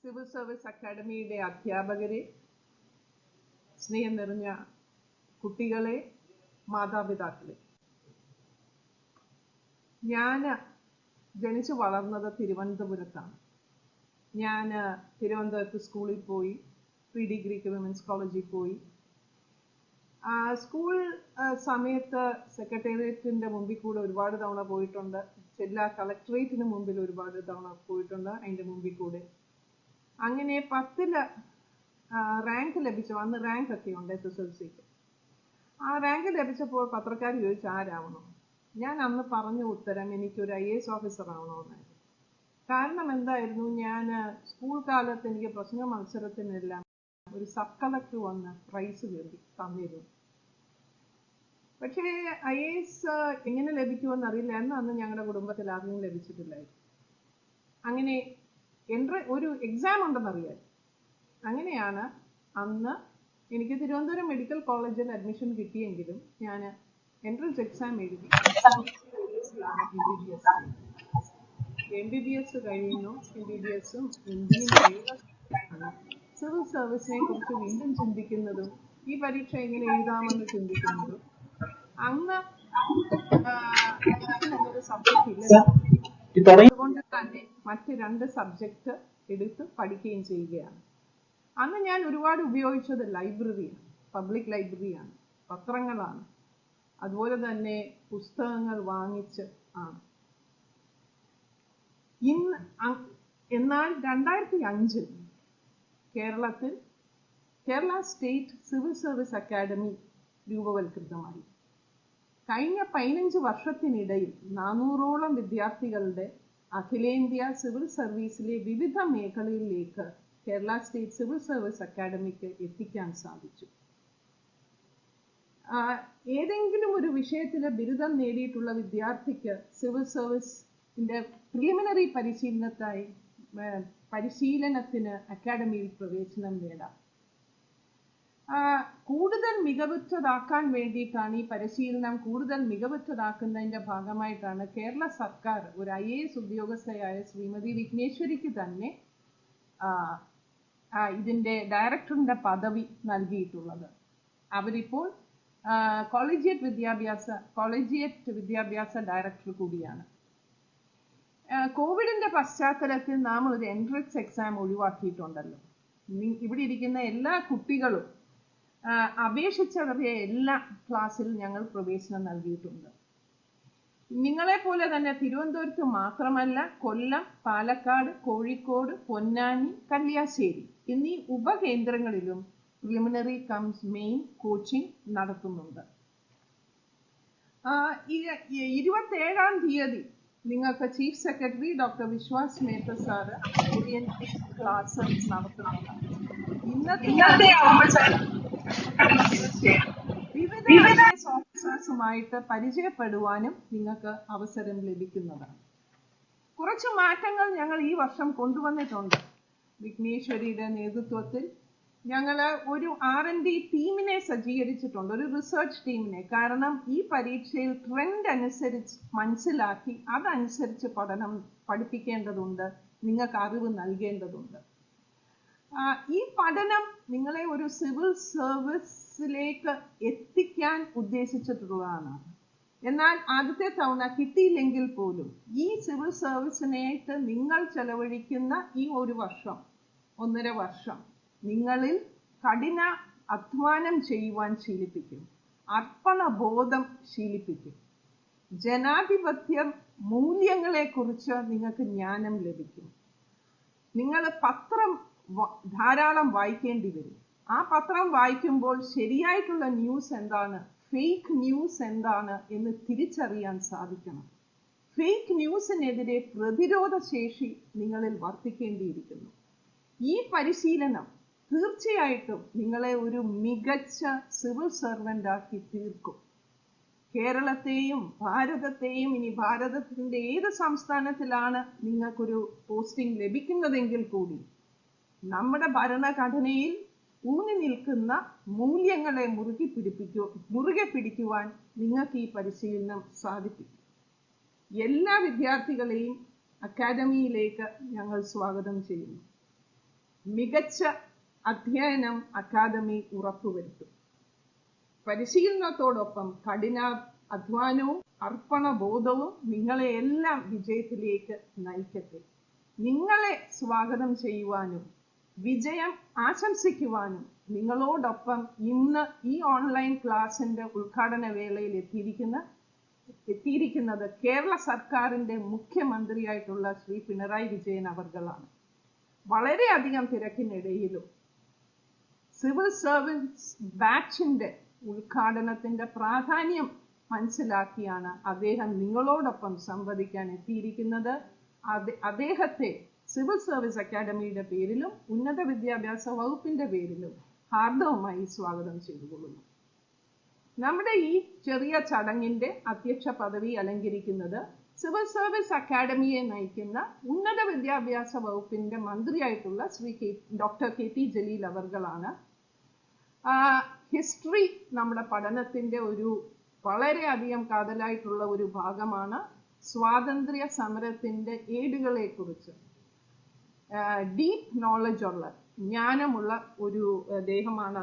Civil service അക്കാഡമിയുടെ അധ്യാപകരെ, സ്നേഹം നിറഞ്ഞ കുട്ടികളെ, മാതാപിതാക്കളെ, ഞാൻ ജനിച്ചു വളർന്നത് തിരുവനന്തപുരത്താണ്. ഞാൻ തിരുവനന്തപുരത്ത് സ്കൂളിൽ പോയി, പ്രീ ഡിഗ്രിക്ക് വിമൻസ് കോളേജിൽ പോയി. സ്കൂൾ സമയത്ത് സെക്രട്ടേറിയറ്റിന്റെ മുമ്പിൽ കൂടെ ഒരുപാട് തവണ പോയിട്ടുണ്ട്. ജില്ലാ കളക്ടറേറ്റിന് മുമ്പിൽ ഒരുപാട് തവണ പോയിട്ടുണ്ട്, അതിന്റെ മുമ്പിൽ കൂടെ. അങ്ങനെ 10ൽ റാങ്ക് ലഭിച്ചു. അന്ന് റാങ്ക് ഒക്കെ ഉണ്ട് SSLCക്ക്. ആ റാങ്ക് ലഭിച്ചപ്പോൾ പത്രക്കാർ ചോദിച്ചു ആരാവണം. ഞാൻ അന്ന് പറഞ്ഞ ഉത്തരം എനിക്കൊരു IAS ഓഫീസർ ആവണമെന്നായിരുന്നു. കാരണം എന്തായിരുന്നു, ഞാൻ സ്കൂൾ കാലത്ത് എനിക്ക് പ്രസംഗ മത്സരത്തിനെല്ലാം ഒരു സബ് കളക്ടർ വന്ന് പ്രൈസ് തന്നിരുന്നു. പക്ഷേ IAS എങ്ങനെ ലഭിക്കുമെന്ന് അറിയില്ല. അന്ന് ഞങ്ങളുടെ കുടുംബത്തിൽ ആർക്കും ലഭിച്ചിട്ടില്ലായിരുന്നു. അങ്ങനെ ഒരു എക്സാം ഉണ്ടെന്നറിയാം. അങ്ങനെയാണ് അന്ന് എനിക്ക് തിരുവനന്തപുരം മെഡിക്കൽ കോളേജിൽ അഡ്മിഷൻ കിട്ടിയെങ്കിലും ഞാൻ എൻട്രൻസ് എക്സാം എഴുതി MBBS കഴിയുന്നു. MBBSഉം MDയും കഴിയുന്ന സിവിൽ സർവീസിനെ കുറിച്ച് വീണ്ടും ചിന്തിക്കുന്നതും ഈ പരീക്ഷ എങ്ങനെ എഴുതാമെന്ന് ചിന്തിക്കുന്നതും അന്ന് ഒരു സബ്ജക്റ്റ് ഇല്ല. അതുകൊണ്ട് തന്നെ മറ്റ് 2 സബ്ജക്റ്റ് എടുത്ത് പഠിക്കുകയും ചെയ്യുകയാണ്. അന്ന് ഞാൻ ഒരുപാട് ഉപയോഗിച്ചത് ലൈബ്രറിയാണ്, പബ്ലിക് ലൈബ്രറിയാണ്, പത്രങ്ങളാണ്, അതുപോലെ തന്നെ പുസ്തകങ്ങൾ വാങ്ങിച്ച് ആണ്. എന്നാൽ 2005 കേരളത്തിൽ Kerala state civil service academy രൂപവൽകൃതമായി. കഴിഞ്ഞ 15 വർഷത്തിനിടയിൽ 400ഓളം വിദ്യാർത്ഥികളുടെ അഖിലേന്ത്യാ സിവിൽ സർവീസിലെ വിവിധ മേഖലയിലേക്ക് Kerala state civil service academic എത്തിക്കാൻ സാധിച്ചു. ഏതെങ്കിലും ഒരു വിഷയത്തിലെ ബിരുദം നേടിയിട്ടുള്ള വിദ്യാർത്ഥിക്ക് സിവിൽ സർവീസിന്റെ പ്രിലിമിനറി പരിശീലനത്തിന് അക്കാഡമിയിൽ പ്രവേശനം നേടാം. കൂടുതൽ മികവുറ്റതാക്കാൻ വേണ്ടിയിട്ടാണ് ഈ പരിശീലനം കൂടുതൽ മികവുറ്റതാക്കുന്നതിന്റെ ഭാഗമായിട്ടാണ് കേരള സർക്കാർ ഒരു IAS ഉദ്യോഗസ്ഥയായ ശ്രീമതി വിഘ്നേശ്വരിക്ക് തന്നെ ഇതിന്റെ ഡയറക്ടറിന്റെ പദവി നൽകിയിട്ടുള്ളത്. അവരിപ്പോൾ കോളേജിയറ്റ് വിദ്യാഭ്യാസ ഡയറക്ടർ കൂടിയാണ്. കോവിഡിന്റെ പശ്ചാത്തലത്തിൽ നാം ഒരു എൻട്രൻസ് എക്സാം ഒഴിവാക്കിയിട്ടുണ്ടല്ലോ. ഇവിടെ ഇരിക്കുന്ന എല്ലാ കുട്ടികളും അപേക്ഷിച്ചവരെ എല്ലാ ക്ലാസ്സിൽ ഞങ്ങൾ പ്രവേശനം നൽകിയിട്ടുണ്ട്. നിങ്ങളെ പോലെ തന്നെ തിരുവനന്തപുരത്ത് മാത്രമല്ല, കൊല്ലം, പാലക്കാട്, കോഴിക്കോട്, പൊന്നാനി, കല്യാശ്ശേരി എന്നീ ഉപകേന്ദ്രങ്ങളിലും പ്രിലിമിനറി കംസ് മെയിൻ കോച്ചിങ് നടത്തുന്നുണ്ട്. 27-ാം തീയതി നിങ്ങൾക്ക് chief secretary doctor Vishwas Mehta sir orientation class നടത്തുന്നുണ്ട്. ഇന്നത്തെ വിവിധ IAS ഓഫീസേഴ്സുമായിട്ട് പരിചയപ്പെടുവാനും നിങ്ങൾക്ക് അവസരം ലഭിക്കുന്നതാണ്. കുറച്ച് മാറ്റങ്ങൾ ഞങ്ങൾ ഈ വർഷം കൊണ്ടുവന്നിട്ടുണ്ട്. വിഘ്നേശ്വരിയുടെ നേതൃത്വത്തിൽ ഞങ്ങൾ ഒരു R&D ടീമിനെ സജ്ജീകരിച്ചിട്ടുണ്ട്, ഒരു റിസർച്ച് ടീമിനെ. കാരണം ഈ പരീക്ഷയിൽ ട്രെൻഡ് അനുസരിച്ച് മനസ്സിലാക്കി അതനുസരിച്ച് പഠിപ്പിക്കേണ്ടതുണ്ട്, നിങ്ങൾക്ക് അറിവ് നൽകേണ്ടതുണ്ട്. ഈ പഠനം നിങ്ങളെ ഒരു സിവിൽ സർവീസിലേക്ക് എത്തിക്കാൻ ഉദ്ദേശിച്ചിട്ടുള്ളതാണ്. എന്നാൽ ആദ്യത്തെ തവണ കിട്ടിയില്ലെങ്കിൽ പോലും ഈ സിവിൽ സർവീസിനായിട്ട് നിങ്ങൾ ചെലവഴിക്കുന്ന ഈ 1 വർഷം 1.5 വർഷം നിങ്ങളിൽ കഠിന അധ്വാനം ചെയ്യുവാൻ ശീലിപ്പിക്കും, അർപ്പണബോധം ശീലിപ്പിക്കും, ജനാധിപത്യ മൂല്യങ്ങളെ കുറിച്ച് നിങ്ങൾക്ക് ജ്ഞാനം ലഭിക്കും. നിങ്ങൾ പത്രം ധാരാളം വായിക്കേണ്ടി വരും. ആ പത്രം വായിക്കുമ്പോൾ ശരിയായിട്ടുള്ള ന്യൂസ് എന്താണ്, ഫേക്ക് ന്യൂസ് എന്താണ് എന്ന് തിരിച്ചറിയാൻ സാധിക്കണം. ഫേക്ക് ന്യൂസിനെതിരെ പ്രതിരോധ ശേഷി നിങ്ങളിൽ വർദ്ധിക്കേണ്ടിയിരിക്കുന്നു. ഈ പരിശീലനം തീർച്ചയായിട്ടും നിങ്ങളെ ഒരു മികച്ച സിവിൽ സർവന്റ് ആക്കി തീർക്കും. കേരളത്തെയും ഭാരതത്തെയും, ഇനി ഭാരതത്തിന്റെ ഏത് സംസ്ഥാനത്തിലാണ് നിങ്ങൾക്കൊരു പോസ്റ്റിംഗ് ലഭിക്കുന്നതെങ്കിൽ കൂടി നമ്മുടെ ഭരണഘടനയിൽ ഊന്നി നിൽക്കുന്ന മൂല്യങ്ങളെ മുറുകെ പിടിക്കുവാൻ നിങ്ങൾക്ക് ഈ പരിശീലനം സാധിപ്പിക്കും. എല്ലാ വിദ്യാർത്ഥികളെയും അക്കാദമിയിലേക്ക് ഞങ്ങൾ സ്വാഗതം ചെയ്യുന്നു. മികച്ച അധ്യയനം അക്കാദമി ഉറപ്പുവരുത്തും. പരിശീലനത്തോടൊപ്പം കഠിന അധ്വാനവും അർപ്പണബോധവും നിങ്ങളെ എല്ലാം വിജയത്തിലേക്ക് നയിക്കട്ടെ. നിങ്ങളെ സ്വാഗതം ചെയ്യുവാനും വിജയം ആശംസിക്കുവാനും നിങ്ങളോടൊപ്പം ഇന്ന് ഈ ഓൺലൈൻ ക്ലാസിന്റെ ഉദ്ഘാടന വേളയിൽ എത്തിയിരിക്കുന്നത് കേരള സർക്കാരിന്റെ മുഖ്യമന്ത്രിയായിട്ടുള്ള ശ്രീ പിണറായി വിജയൻ അവർകളാണ്. വളരെയധികം തിരക്കിനിടയിലും സിവിൽ സർവീസ് ബാച്ചിന്റെ ഉദ്ഘാടനത്തിന്റെ പ്രാധാന്യം മനസ്സിലാക്കിയാണ് അദ്ദേഹം നിങ്ങളോടൊപ്പം സംവദിക്കാൻ എത്തിയിരിക്കുന്നത്. അദ്ദേഹത്തെ സിവിൽ സർവീസ് അക്കാദമിയുടെ പേരിലും ഉന്നത വിദ്യാഭ്യാസ വകുപ്പിന്റെ പേരിലും ഹാർദവമായി സ്വാഗതം ചെയ്തുകൊള്ളുന്നു. നമ്മുടെ ഈ ചെറിയ ചടങ്ങിന്റെ അധ്യക്ഷ പദവി അലങ്കരിക്കുന്നത് സിവിൽ സർവീസ് അക്കാദമിയെ നയിക്കുന്ന ഉന്നത വിദ്യാഭ്യാസ വകുപ്പിന്റെ മന്ത്രിയായിട്ടുള്ള ശ്രീ ഡോക്ടർ KT ജലീൽ അവർകളാണ്. ഹിസ്റ്ററി നമ്മുടെ പഠനത്തിന്റെ ഒരു വളരെയധികം കാതലായിട്ടുള്ള ഒരു ഭാഗമാണ്. സ്വാതന്ത്ര്യ സമരത്തിന്റെ ഏടുകളെ കുറിച്ച് ഡീപ്പ് നോളജ് ഉള്ള ജ്ഞാനമുള്ള ഒരു ദേഹമാണ്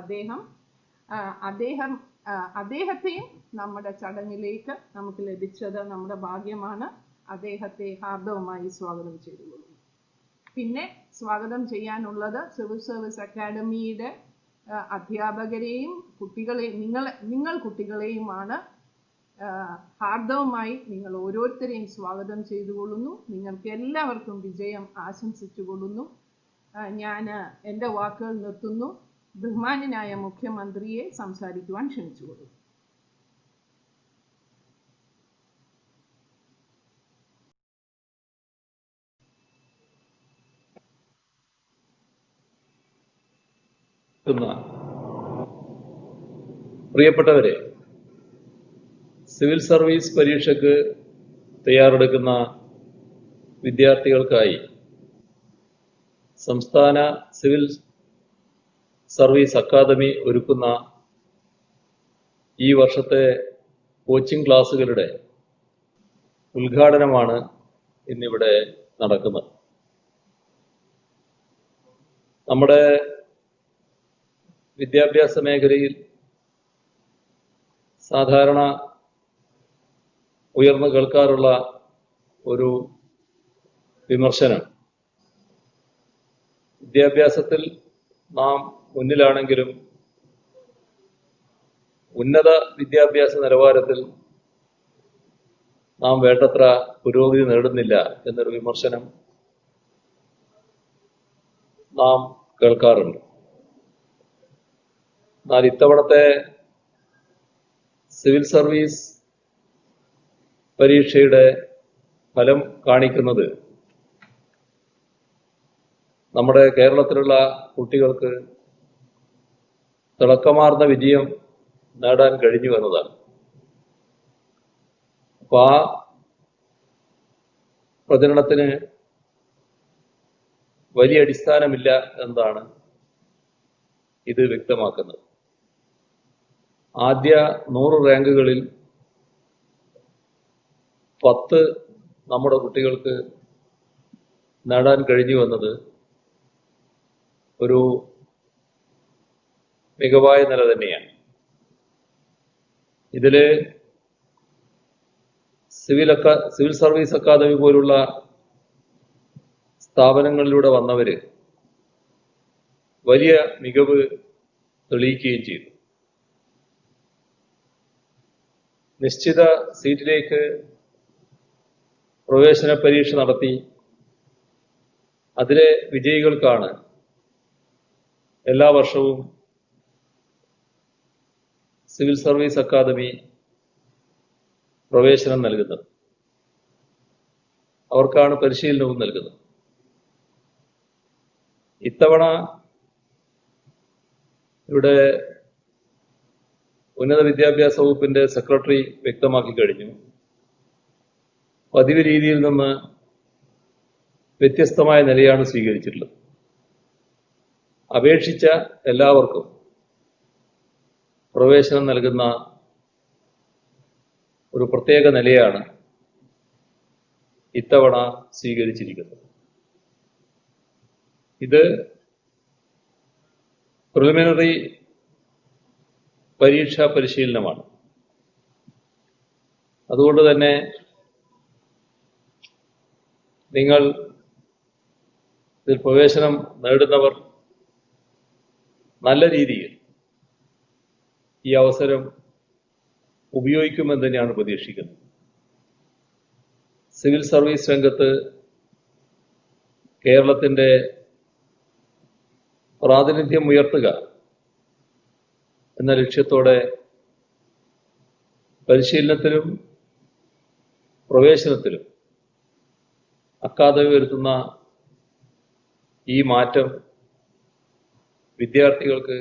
അദ്ദേഹത്തെയും നമ്മുടെ ചടങ്ങിലേക്ക് നമുക്ക് ലഭിച്ചത് നമ്മുടെ ഭാഗ്യമാണ്. അദ്ദേഹത്തെ ഹാർദവമായി സ്വാഗതം ചെയ്തുകൊള്ളുന്നു. പിന്നെ സ്വാഗതം ചെയ്യാനുള്ളത് സിവിൽ സർവീസ് അക്കാദമിയുടെ അധ്യാപകരെയും നിങ്ങൾ കുട്ടികളെയുമാണ്. ഹാർദവമായി നിങ്ങൾ ഓരോരുത്തരെയും സ്വാഗതം ചെയ്തുകൊള്ളുന്നു. നിങ്ങൾക്ക് എല്ലാവർക്കും വിജയം ആശംസിച്ചുകൊള്ളുന്നു. ഞാൻ എൻ്റെ വാക്കുകൾ നിർത്തുന്നു. ബഹുമാന്യനായ മുഖ്യമന്ത്രിയെ സംസാരിക്കുവാൻ ക്ഷണിച്ചുകൊള്ളുന്നു. പ്രിയപ്പെട്ടവരെ, സിവിൽ സർവീസ് പരീക്ഷയ്ക്ക് തയ്യാറെടുക്കുന്ന വിദ്യാർത്ഥികൾക്കായി സംസ്ഥാന സിവിൽ സർവീസ് അക്കാദമി ഒരുക്കുന്ന ഈ വർഷത്തെ കോച്ചിംഗ് ക്ലാസുകളുടെ ഉദ്ഘാടനമാണ് ഇന്നിവിടെ നടക്കുന്നത്. നമ്മുടെ വിദ്യാഭ്യാസ മേഖലയിൽ സാധാരണ ഉയർന്നു കേൾക്കാറുള്ള ഒരു വിമർശനം, വിദ്യാഭ്യാസത്തിൽ നാം മുന്നിലാണെങ്കിലും ഉന്നത വിദ്യാഭ്യാസ നിലവാരത്തിൽ നാം വേണ്ടത്ര പുരോഗതി നേടുന്നില്ല എന്നൊരു വിമർശനം നാം കേൾക്കാറുണ്ട്. എന്നാൽ ഇത്തവണത്തെ സിവിൽ സർവീസ് പരീക്ഷയുടെ ഫലം കാണിക്കുന്നത് നമ്മുടെ കേരളത്തിലുള്ള കുട്ടികൾക്ക് തിളക്കമാർന്ന വിജയം നേടാൻ കഴിഞ്ഞു എന്നതാണ്. അപ്പൊ ആ പ്രചരണത്തിന് വലിയ അടിസ്ഥാനമില്ല എന്നതാണ് ഇത് വ്യക്തമാക്കുന്നത്. ആദ്യ 100 റാങ്കുകളിൽ 10 നമ്മുടെ കുട്ടികൾക്ക് നേടാൻ കഴിഞ്ഞു എന്നത് ഒരു മികവായ നില തന്നെയാണ്. ഇതില് സിവിൽ സർവീസ് അക്കാദമി പോലുള്ള സ്ഥാപനങ്ങളിലൂടെ വന്നവര് വലിയ മികവ് തെളിയിക്കുകയും ചെയ്തു. നിശ്ചിത സീറ്റിലേക്ക് പ്രവേശന പരീക്ഷ നടത്തി അതിലെ വിജയികൾക്കാണ് എല്ലാ വർഷവും സിവിൽ സർവീസ് അക്കാദമി പ്രവേശനം നൽകുന്നത്. അവർക്കാണ് പരിശീലനവും നൽകുന്നത്. ഇത്തവണ ഇവിടെ ഉന്നത വിദ്യാഭ്യാസ വകുപ്പിന്റെ സെക്രട്ടറി വ്യക്തമാക്കി കഴിഞ്ഞു, പതിവ് രീതിയിൽ നിന്ന് വ്യത്യസ്തമായ നിലയാണ് സ്വീകരിച്ചിട്ടുള്ളത്. അപേക്ഷിച്ച എല്ലാവർക്കും പ്രവേശനം നൽകുന്ന ഒരു പ്രത്യേക നിലയാണ് ഇത്തവണ സ്വീകരിച്ചിരിക്കുന്നത്. ഇത് പ്രിലിമിനറി പരീക്ഷാ പരിശീലനമാണ്. അതുകൊണ്ട് തന്നെ നിങ്ങൾ ഇതിൽ പ്രവേശനം നേടുന്നവർ നല്ല രീതിയിൽ ഈ അവസരം ഉപയോഗിക്കുമെന്ന് തന്നെയാണ് പ്രതീക്ഷിക്കുന്നത്. സിവിൽ സർവീസ് രംഗത്ത് കേരളത്തിന്റെ പ്രാതിനിധ്യം ഉയർത്തുക എന്ന ലക്ഷ്യത്തോടെ പരിശീലനത്തിലും പ്രവേശനത്തിലും അക്കാദമി വരുത്തുന്ന ഈ മാറ്റം വിദ്യാർത്ഥികൾക്ക്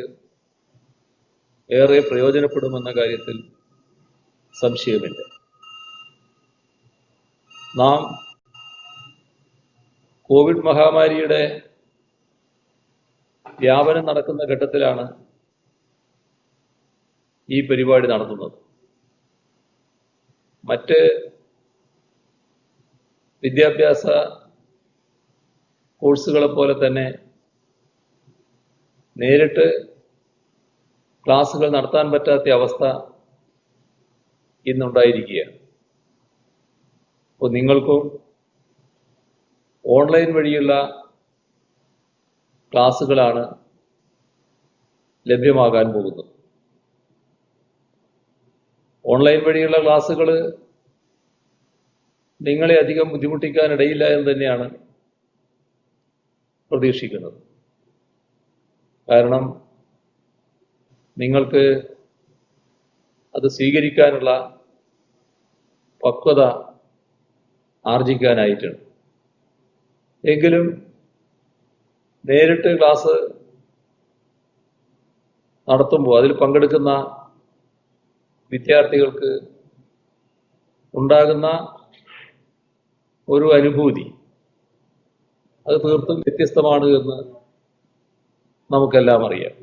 ഏറെ പ്രയോജനപ്പെടുമെന്ന കാര്യത്തിൽ സംശയമില്ല. നാം കോവിഡ് മഹാമാരിയുടെ വ്യാപനം നടക്കുന്ന ഘട്ടത്തിലാണ് ഈ പരിപാടി നടത്തുന്നത്. മറ്റ് വിദ്യാഭ്യാസ കോഴ്സുകളെ പോലെ തന്നെ നേരിട്ട് ക്ലാസുകൾ നടത്താൻ പറ്റാത്ത അവസ്ഥ ഇന്നുണ്ടായിരിക്കുകയാണ്. അപ്പോൾ നിങ്ങൾക്കും ഓൺലൈൻ വഴിയുള്ള ക്ലാസുകളാണ് ലഭ്യമാകാൻ പോകുന്നത്. ഓൺലൈൻ വഴിയുള്ള ക്ലാസുകൾ നിങ്ങളെ അധികം ബുദ്ധിമുട്ടിക്കാനിടയില്ല എന്ന് തന്നെയാണ് പ്രതീക്ഷിക്കുന്നത്. കാരണം നിങ്ങൾക്ക് അത് സ്വീകരിക്കാനുള്ള പക്വത ആർജിക്കാനായിട്ടുണ്ട്. എങ്കിലും നേരിട്ട് ക്ലാസ് നടത്തുമ്പോൾ അതിൽ പങ്കെടുക്കുന്ന വിദ്യാർത്ഥികൾക്ക് ഉണ്ടാകുന്ന ഒരു അനുഭൂതി അത് തീർത്തും വ്യത്യസ്തമാണ് എന്ന് നമുക്കെല്ലാം അറിയാം.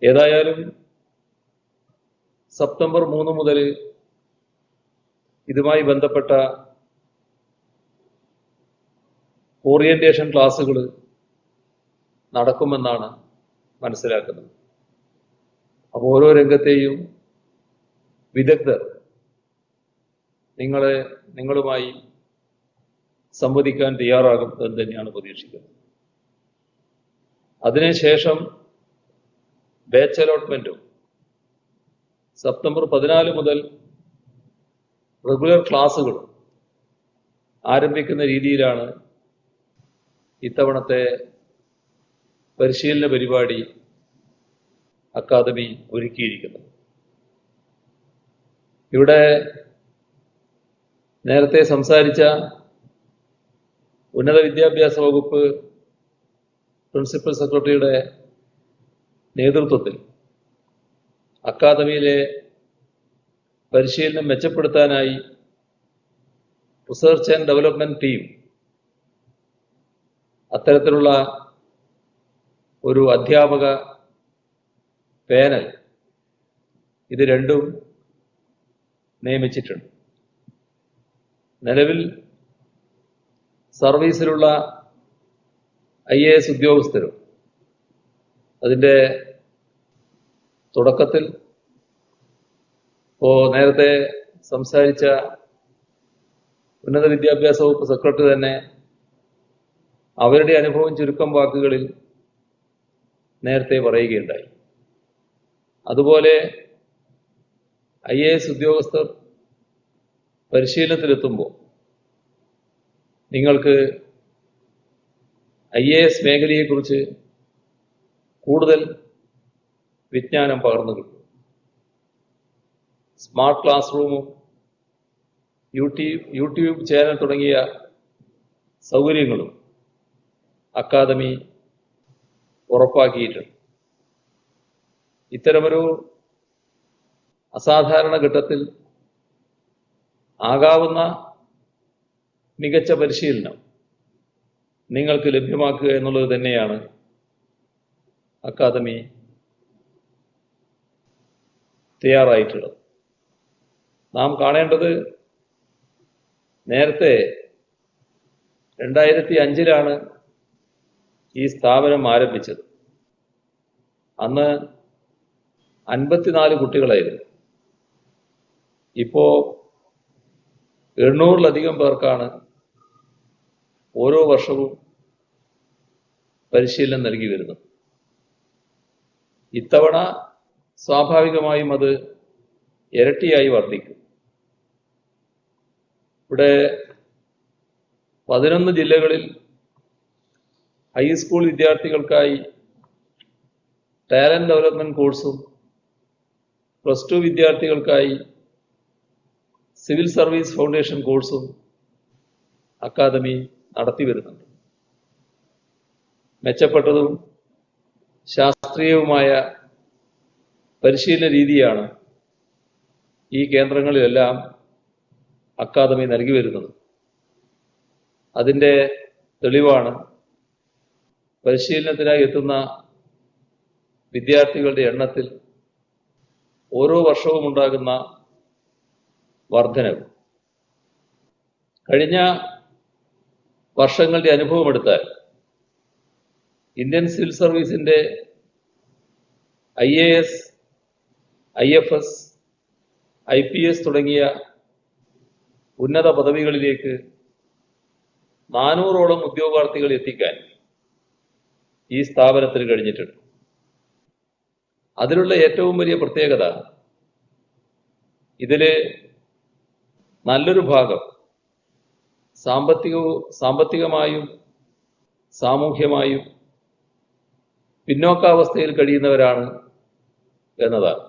ഏതായാലും സെപ്റ്റംബർ 3 മുതൽ ഇതുമായി ബന്ധപ്പെട്ട ഓറിയന്റേഷൻ ക്ലാസുകൾ നടക്കുമെന്നാണ് മനസ്സിലാക്കുന്നത്. അപ്പോൾ ഓരോ രംഗത്തെയും വിദഗ്ധർ നിങ്ങളുമായി സംവദിക്കാൻ തയ്യാറാകും എന്ന് തന്നെയാണ് പ്രതീക്ഷിക്കുന്നത്. അതിനുശേഷം ബാച്ച് അലോട്ട്മെന്റും സെപ്റ്റംബർ 14 മുതൽ റെഗുലർ ക്ലാസുകളും ആരംഭിക്കുന്ന രീതിയിലാണ് ഇത്തവണത്തെ പരിശീലന പരിപാടി അക്കാദമി ഒരുക്കിയിരിക്കുന്നത്. ഇവിടെ നേരത്തെ സംസാരിച്ച ഉന്നത വിദ്യാഭ്യാസ വകുപ്പ് പ്രിൻസിപ്പൽ സെക്രട്ടറിയുടെ നേതൃത്വത്തിൽ അക്കാദമിയിലെ പരിശീലനം മെച്ചപ്പെടുത്താനായി റിസർച്ച് ആൻഡ് ഡെവലപ്മെന്റ് ടീം അത്തരത്തിലുള്ള ഒരു അധ്യാപക പാനൽ ഇത് രണ്ടും നിയമിച്ചിട്ടുണ്ട്. നിലവിൽ സർവീസിലുള്ള IAS ഉദ്യോഗസ്ഥരും അതിൻ്റെ തുടക്കത്തിൽ നേരത്തെ സംസാരിച്ച ഉന്നത വിദ്യാഭ്യാസ വകുപ്പ് സെക്രട്ടറി തന്നെ അവരുടെ അനുഭവം ചുരുക്കം വാക്കുകളിൽ നേരത്തെ പറയുകയുണ്ടായി. അതുപോലെ IAS ഉദ്യോഗസ്ഥർ പരിശീലനത്തിലെത്തുമ്പോൾ നിങ്ങൾക്ക് IAS മേഖലയെക്കുറിച്ച് കൂടുതൽ വിജ്ഞാനം പകർന്നു കിട്ടും. സ്മാർട്ട് ക്ലാസ് റൂമും യൂട്യൂബ് ചാനൽ തുടങ്ങിയ സൗകര്യങ്ങളും അക്കാദമി ഉറപ്പാക്കിയിട്ടുണ്ട്. ഇത്തരമൊരു അസാധാരണ ഘട്ടത്തിൽ ആകാവുന്ന മികച്ച പരിശീലനം നിങ്ങൾക്ക് ലഭ്യമാക്കുക എന്നുള്ളത് തന്നെയാണ് അക്കാദമി തയ്യാറായിട്ടുള്ളത്. നാം കാണേണ്ടത് നേരത്തെ 2005 ഈ സ്ഥാപനം ആരംഭിച്ചത്. അന്ന് 54 കുട്ടികളായിരുന്നു. ഇപ്പോ 800-ലധികം പേർക്കാണ് ഓരോ വർഷവും പരിശീലനം നൽകി വരുന്നത്. ഇത്തവണ സ്വാഭാവികമായും അത് ഇരട്ടിയായി വർദ്ധിക്കും. ഇവിടെ 11 ജില്ലകളിൽ ഹൈസ്കൂൾ വിദ്യാർത്ഥികൾക്കായി ടാലന്റ് ഡെവലപ്മെന്റ് കോഴ്സും +2 വിദ്യാർത്ഥികൾക്കായി സിവിൽ സർവീസ് ഫൗണ്ടേഷൻ കോഴ്സും അക്കാദമി നടത്തി വരുന്നുണ്ട്. മെച്ചപ്പെട്ടതും ശാസ്ത്രീയവുമായ പരിശീലന രീതിയാണ് ഈ കേന്ദ്രങ്ങളിലെല്ലാം അക്കാദമി നൽകി വരുന്നത്. അതിൻ്റെ തെളിവാണ് പരിശീലനത്തിനായി എത്തുന്ന വിദ്യാർത്ഥികളുടെ എണ്ണത്തിൽ ഓരോ വർഷവും ഉണ്ടാകുന്ന വർധനവ്. കഴിഞ്ഞ വർഷങ്ങളുടെ അനുഭവമെടുത്താൽ ഇന്ത്യൻ സിവിൽ സർവീസിന്റെ IAS, IFS, IPS തുടങ്ങിയ ഉന്നത പദവികളിലേക്ക് 400ഓളം ഉദ്യോഗാർത്ഥികൾ എത്തിക്കാൻ ഈ സ്ഥാപനത്തിന് കഴിഞ്ഞിട്ടുണ്ട്. അതിലുള്ള ഏറ്റവും വലിയ പ്രത്യേകത, ഇതില് നല്ലൊരു ഭാഗം സാമ്പത്തികമായും സാമൂഹ്യമായും പിന്നോക്കാവസ്ഥയിൽ കഴിയുന്നവരാണ് എന്നതാണ്.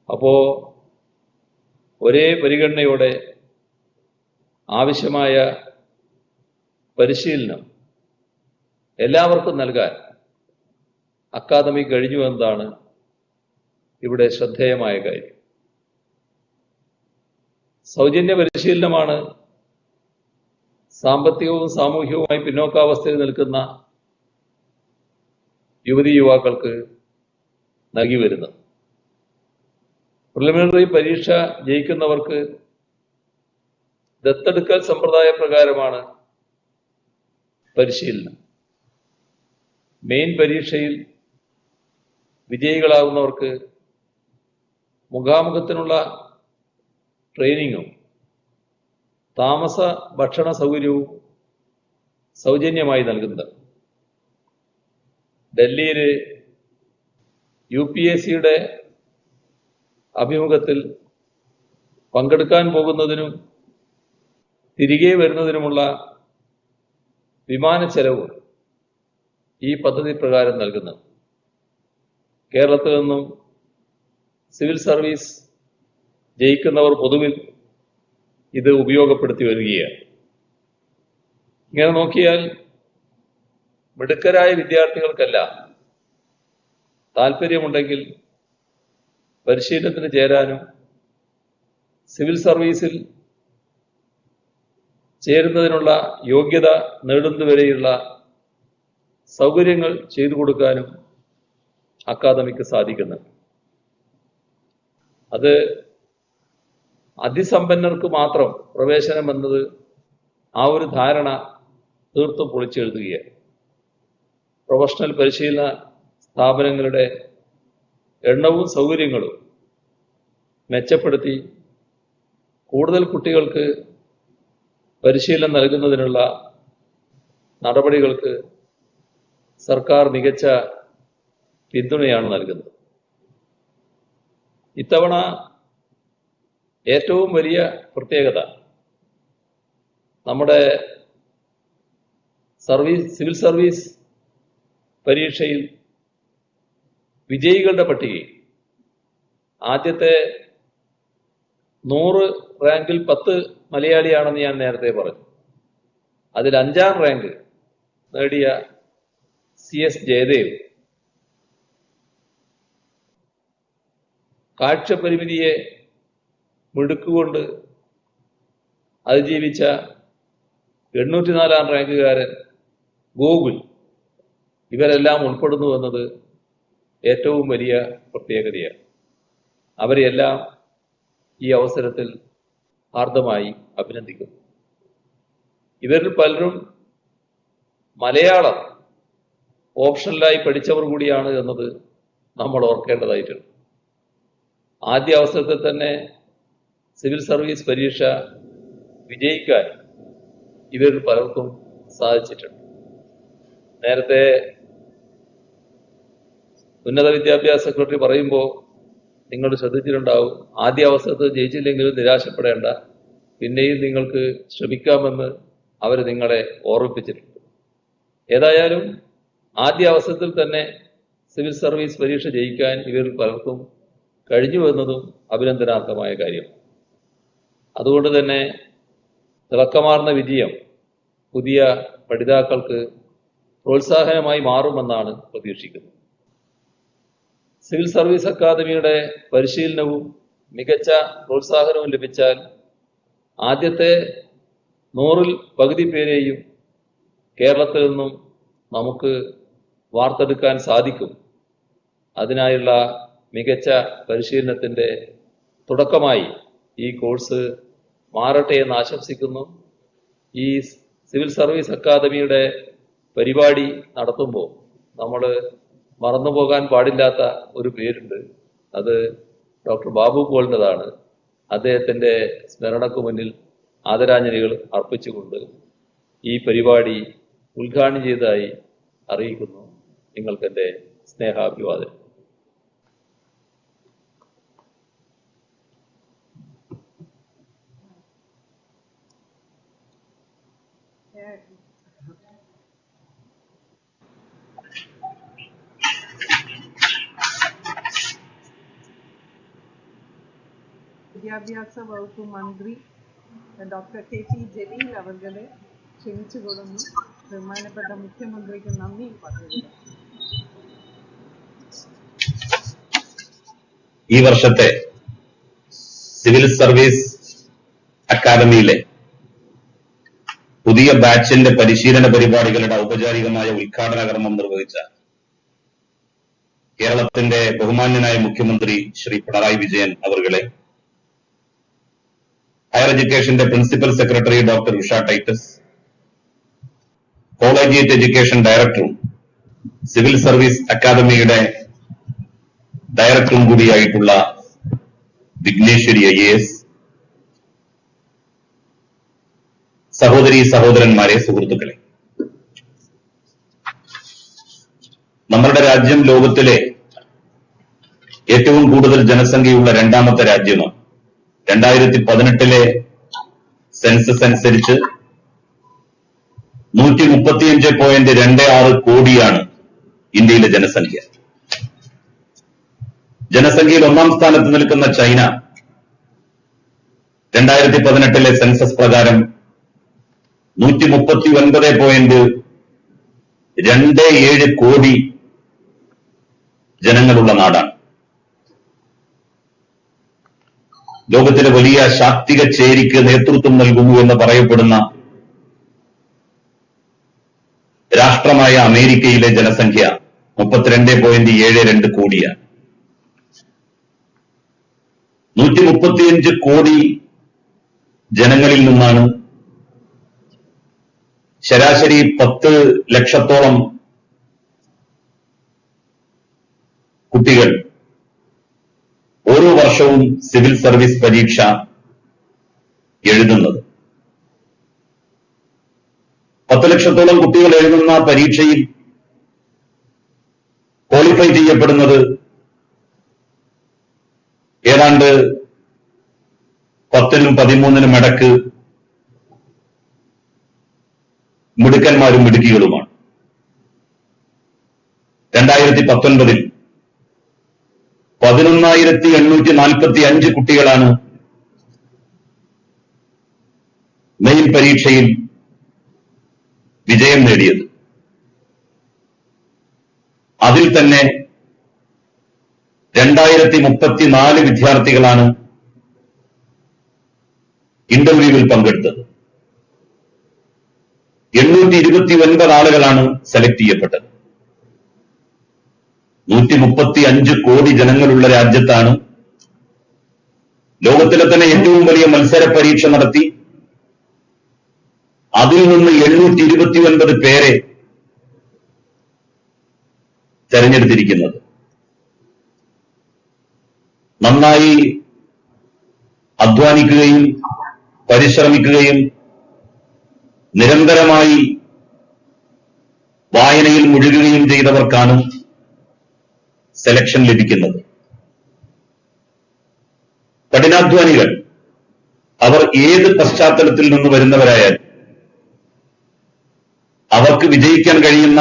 അപ്പോ ഒരേ പരിഗണനയോടെ ആവശ്യമായ പരിശീലനം എല്ലാവർക്കും നൽകാൻ അക്കാദമി കഴിഞ്ഞു എന്നതാണ് ഇവിടെ ശ്രദ്ധേയമായ കാര്യം. സൗജന്യ പരിശീലനമാണ് സാമ്പത്തികവും സാമൂഹികവുമായി പിന്നോക്കാവസ്ഥയിൽ നിൽക്കുന്ന യുവതി യുവാക്കൾക്ക് നൽകി വരുന്നത്. പ്രിലിമിനറി പരീക്ഷ ജയിക്കുന്നവർക്ക് ദത്തെടുക്കൽ സമ്പ്രദായ പ്രകാരമാണ് പരിശീലനം. മെയിൻ പരീക്ഷയിൽ വിജയികളാകുന്നവർക്ക് മുഖാമുഖത്തിനുള്ള ട്രെയിനിങ്ങും താമസ ഭക്ഷണ സൗകര്യവും സൗജന്യമായി നൽകുന്നത്. ഡൽഹിയിൽ UPSCയുടെ അഭിമുഖത്തിൽ പങ്കെടുക്കാൻ പോകുന്നതിനും തിരികെ വരുന്നതിനുമുള്ള വിമാന ചെലവ് ഈ പദ്ധതി പ്രകാരം നൽകുന്നു. കേരളത്തിൽ നിന്നും സിവിൽ സർവീസ് ജയിക്കുന്നവർ പൊതുവിൽ ഇത് ഉപയോഗപ്പെടുത്തി വരികയാണ്. ഇങ്ങനെ നോക്കിയാൽ മിടുക്കരായ വിദ്യാർത്ഥികൾക്കെല്ലാം താല്പര്യമുണ്ടെങ്കിൽ പരിശീലനത്തിന് ചേരാനും സിവിൽ സർവീസിൽ ചേരുന്നതിനുള്ള യോഗ്യത നേടുന്നതുവരെയുള്ള സൗകര്യങ്ങൾ ചെയ്തു കൊടുക്കാനും അക്കാദമിക്ക് സാധിക്കുന്നുണ്ട്. അത് അതിസമ്പന്നർക്ക് മാത്രം പ്രവേശനം എന്നത് ആ ഒരു ധാരണ തീർത്തും പൊളിച്ചെഴുതുകയാണ്. പ്രൊഫഷണൽ പരിശീലന സ്ഥാപനങ്ങളുടെ എണ്ണവും സൗകര്യങ്ങളും മെച്ചപ്പെടുത്തി കൂടുതൽ കുട്ടികൾക്ക് പരിശീലനം നൽകുന്നതിനുള്ള നടപടികൾക്ക് സർക്കാർ മികച്ച പിന്തുണയാണ് നൽകുന്നത്. ഇത്തവണ ഏറ്റവും വലിയ പ്രത്യേകത, നമ്മുടെ സിവിൽ സർവീസ് പരീക്ഷയിൽ വിജയികളുടെ പട്ടികയിൽ ആദ്യത്തെ 100 റാങ്കിൽ 10 മലയാളിയാണെന്ന് ഞാൻ നേരത്തെ പറഞ്ഞു. അതിൽ 5ാം റാങ്ക് നേടിയ CS ജയദേവ് കാഴ്ചപരിമിതിയെ മിടുക്കുകൊണ്ട് അതിജീവിച്ച 804ാം റാങ്കുകാരൻ ഗോകുൽ, ഇവരെല്ലാം ഉൾപ്പെടുന്നു എന്നത് ഏറ്റവും വലിയ പ്രത്യേകതയാണ്. അവരെല്ലാം ഈ അവസരത്തിൽ ഹാർദമായി അഭിനന്ദിക്കുന്നു. ഇവരിൽ പലരും മലയാളം ഓപ്ഷണലായി പഠിച്ചവർ കൂടിയാണ് എന്നത് നമ്മൾ ഓർക്കേണ്ടതായിട്ടുണ്ട്. ആദ്യ അവസരത്തിൽ തന്നെ സിവിൽ സർവീസ് പരീക്ഷ വിജയിക്കാൻ ഇവരിൽ പലർക്കും സാധിച്ചിട്ടുണ്ട്. നേരത്തെ ഉന്നത വിദ്യാഭ്യാസ സെക്രട്ടറി പറയുമ്പോൾ നിങ്ങൾ ശ്രദ്ധിച്ചിട്ടുണ്ടാവും, ആദ്യ അവസരത്തിൽ ജയിച്ചില്ലെങ്കിലും നിരാശപ്പെടേണ്ട, പിന്നെയും നിങ്ങൾക്ക് ശ്രമിക്കാമെന്ന് അവർ നിങ്ങളെ ഓർമ്മിപ്പിച്ചിട്ടുണ്ട്. ഏതായാലും ആദ്യ അവസരത്തിൽ തന്നെ സിവിൽ സർവീസ് പരീക്ഷ ജയിക്കാൻ ഇവരിൽ പലർക്കും കഴിഞ്ഞു എന്നതും അഭിനന്ദനാർഹമായ കാര്യമാണ്. അതുകൊണ്ട് തന്നെ തിളക്കമാർന്ന വിജയം പുതിയ പഠിതാക്കൾക്ക് പ്രോത്സാഹനമായി മാറുമെന്നാണ് പ്രതീക്ഷിക്കുന്നത്. സിവിൽ സർവീസ് അക്കാദമിയുടെ പരിശീലനവും മികച്ച പ്രോത്സാഹനവും ലഭിച്ചാൽ ആദ്യത്തെ 100-ൽ പകുതി പേരെയും കേരളത്തിൽ നിന്നും നമുക്ക് വാർത്തെടുക്കാൻ സാധിക്കും. അതിനായുള്ള മികച്ച പരിശീലനത്തിൻ്റെ തുടക്കമായി ഈ കോഴ്സ് മാറട്ടെ എന്ന് ആശംസിക്കുന്നു. ഈ സിവിൽ സർവീസ് അക്കാദമിയുടെ പരിപാടി നടത്തുമ്പോൾ നമ്മൾ മറന്നുപോകാൻ പാടില്ലാത്ത ഒരു പേരുണ്ട്. അത് ഡോക്ടർ ബാബു പോളിൻ്റെതാണ്. അദ്ദേഹത്തിൻ്റെ സ്മരണക്ക് മുന്നിൽ ആദരാഞ്ജലികൾ അർപ്പിച്ചുകൊണ്ട് ഈ പരിപാടി ഉദ്ഘാടനം ചെയ്തതായി അറിയിക്കുന്നു. നിങ്ങൾക്കെൻ്റെ സ്നേഹാഭിവാദനം. വിദ്യാഭ്യാസ വകുപ്പ് മന്ത്രി ഡോക്ടർ കെ.ടി. ജലീൽ അവരുടെ ക്ഷണിച്ചുകൊള്ളുന്നു. ബഹുമാനപ്പെട്ട മുഖ്യമന്ത്രിക്ക് നന്ദി പറയുന്നു. ഈ വർഷത്തെ സിവിൽ സർവീസ് അക്കാദമിയിലെ പുതിയ ബാച്ചിന്റെ പരിശീലന പരിപാടികളുടെ ഔപചാരികമായ ഉദ്ഘാടന കർമ്മം നിർവഹിച്ച കേരളത്തിന്റെ ബഹുമാന്യനായ മുഖ്യമന്ത്രി ശ്രീ പിണറായി വിജയൻ അവർകളെ, ഹയർ എഡ്യൂക്കേഷന്റെ principal secretary doctor Usha Titus, collegiate education ഡയറക്ടറും സിവിൽ സർവീസ് അക്കാദമിയുടെ ഡയറക്ടറും കൂടിയായിട്ടുള്ള വിഘ്നേശ്വരി IAS, സഹോദരീ സഹോദരന്മാരെ, സുഹൃത്തുക്കളെ, നമ്മുടെ രാജ്യം ലോകത്തിലെ ഏറ്റവും കൂടുതൽ ജനസംഖ്യയുള്ള രണ്ടാമത്തെ രാജ്യമാണ്. 2018 സെൻസസ് അനുസരിച്ച് 135.26 കോടിയാണ് ഇന്ത്യയിലെ ജനസംഖ്യ. ജനസംഖ്യയിൽ ഒന്നാം സ്ഥാനത്ത് നിൽക്കുന്ന ചൈന 2018 സെൻസസ് പ്രകാരം 139.27 കോടി ജനങ്ങളുള്ള നാടാണ്. ലോകത്തിലെ വലിയ ശാക്തിക ചേരിക്ക് നേതൃത്വം നൽകുന്നു എന്ന് പറയപ്പെടുന്ന രാഷ്ട്രമായ അമേരിക്കയിലെ ജനസംഖ്യ 32.72 കോടിയാണ്. 135 കോടി ജനങ്ങളിൽ നിന്നാണ് ശരാശരി 10 ലക്ഷത്തോളം കുട്ടികൾ ഓരോ വർഷവും സിവിൽ സർവീസ് പരീക്ഷ എഴുതുന്നത്. 10 ലക്ഷത്തോളം കുട്ടികൾ എഴുതുന്ന പരീക്ഷയിൽ ക്വാളിഫൈ ചെയ്യപ്പെടുന്നത് ഏതാണ്ട് 10-നും 13-നും ഇടക്ക് മിടുക്കന്മാരും മിടുക്കികളുമാണ്. 2019 11,845 കുട്ടികളാണ് മെയിൻ പരീക്ഷയിൽ വിജയം നേടിയത്. അതിൽ തന്നെ 2034 വിദ്യാർത്ഥികളാണ് ഇന്റർവ്യൂവിൽ പങ്കെടുത്തത്. 829 ആളുകളാണ് സെലക്ട് ചെയ്യപ്പെട്ടത്. 135 കോടി ജനങ്ങളുള്ള രാജ്യത്താണ് ലോകത്തിലെ തന്നെ ഏറ്റവും വലിയ മത്സര പരീക്ഷ നടത്തി അതിൽ നിന്ന് 829 പേരെ തെരഞ്ഞെടുത്തിരിക്കുന്നത്. നന്നായി അധ്വാനിക്കുകയും പരിശ്രമിക്കുകയും നിരന്തരമായി വായനയിൽ മുഴുകുകയും ചെയ്തവർക്കാണ് സെലക്ഷൻ ലഭിക്കുന്നത്. കഠിനാധ്വാനികൾ, അവർ ഏത് പശ്ചാത്തലത്തിൽ നിന്ന് വരുന്നവരായാലും അവർക്ക് വിജയിക്കാൻ കഴിയുന്ന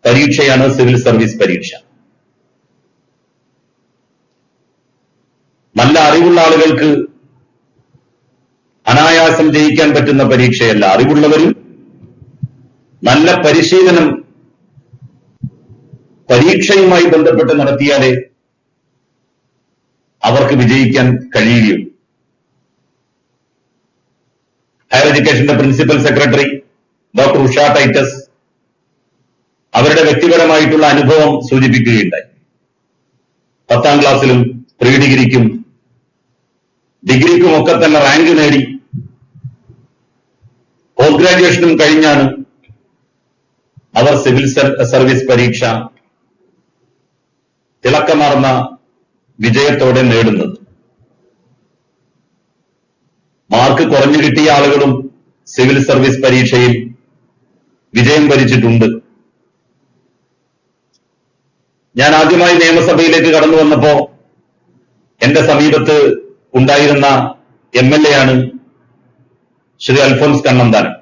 പരീക്ഷയാണ് സിവിൽ സർവീസ് പരീക്ഷ. നല്ല അറിവുള്ള ആളുകൾക്ക് അനായാസം ജയിക്കാൻ പറ്റുന്ന പരീക്ഷയല്ല. അറിവുള്ളവരും നല്ല പരിശീലനം പരീക്ഷയുമായി ബന്ധപ്പെട്ട് നടത്തിയാലേ അവർക്ക് വിജയിക്കാൻ കഴിയുകയുള്ളൂ. ഹയർ എഡ്യൂക്കേഷന്റെ principal secretary doctor Usha Titus അവരുടെ വ്യക്തിപരമായിട്ടുള്ള അനുഭവം സൂചിപ്പിക്കുകയുണ്ടായി. 10ാം ക്ലാസ്സിലും പ്രീ ഡിഗ്രിക്കും ഡിഗ്രിക്കുമൊക്കെ തന്നെ റാങ്ക് നേടി പോസ്റ്റ് ഗ്രാജുവേഷനും കഴിഞ്ഞാണ് അവർ സിവിൽ സർവീസ് പരീക്ഷ തിളക്കമാർന്ന വിജയത്തോടെ നേടുന്നത്. മാർക്ക് കുറഞ്ഞു കിട്ടിയ ആളുകളും സിവിൽ സർവീസ് പരീക്ഷയിൽ വിജയം വരിച്ചിട്ടുണ്ട്. ഞാൻ ആദ്യമായി നിയമസഭയിലേക്ക് കടന്നു വന്നപ്പോ എന്റെ സമീപത്ത് ഉണ്ടായിരുന്ന MLA ആണ് ശ്രീ അൽഫോൻസ് കണ്ണന്താനം.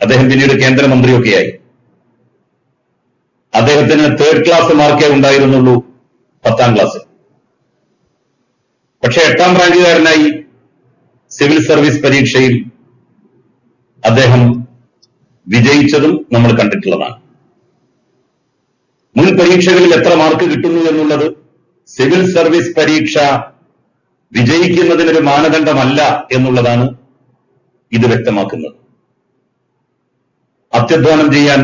അദ്ദേഹം പിന്നീട് കേന്ദ്രമന്ത്രിയൊക്കെയായി. അദ്ദേഹത്തിന് 3rd ക്ലാസ് മാർക്കേ ഉണ്ടായിരുന്നുള്ളൂ 10ാം ക്ലാസ്സിൽ. പക്ഷെ 8ാം റാങ്കുകാരനായി സിവിൽ സർവീസ് പരീക്ഷയിൽ അദ്ദേഹം വിജയിച്ചതും നമ്മൾ കണ്ടിട്ടുള്ളതാണ്. മുൻ പരീക്ഷകളിൽ എത്ര മാർക്ക് കിട്ടുന്നു എന്നുള്ളത് സിവിൽ സർവീസ് പരീക്ഷ വിജയിക്കുന്നതിനൊരു മാനദണ്ഡമല്ല എന്നുള്ളതാണ് ഇത് വ്യക്തമാക്കുന്നത്. അത്യധ്വാനം ചെയ്യാൻ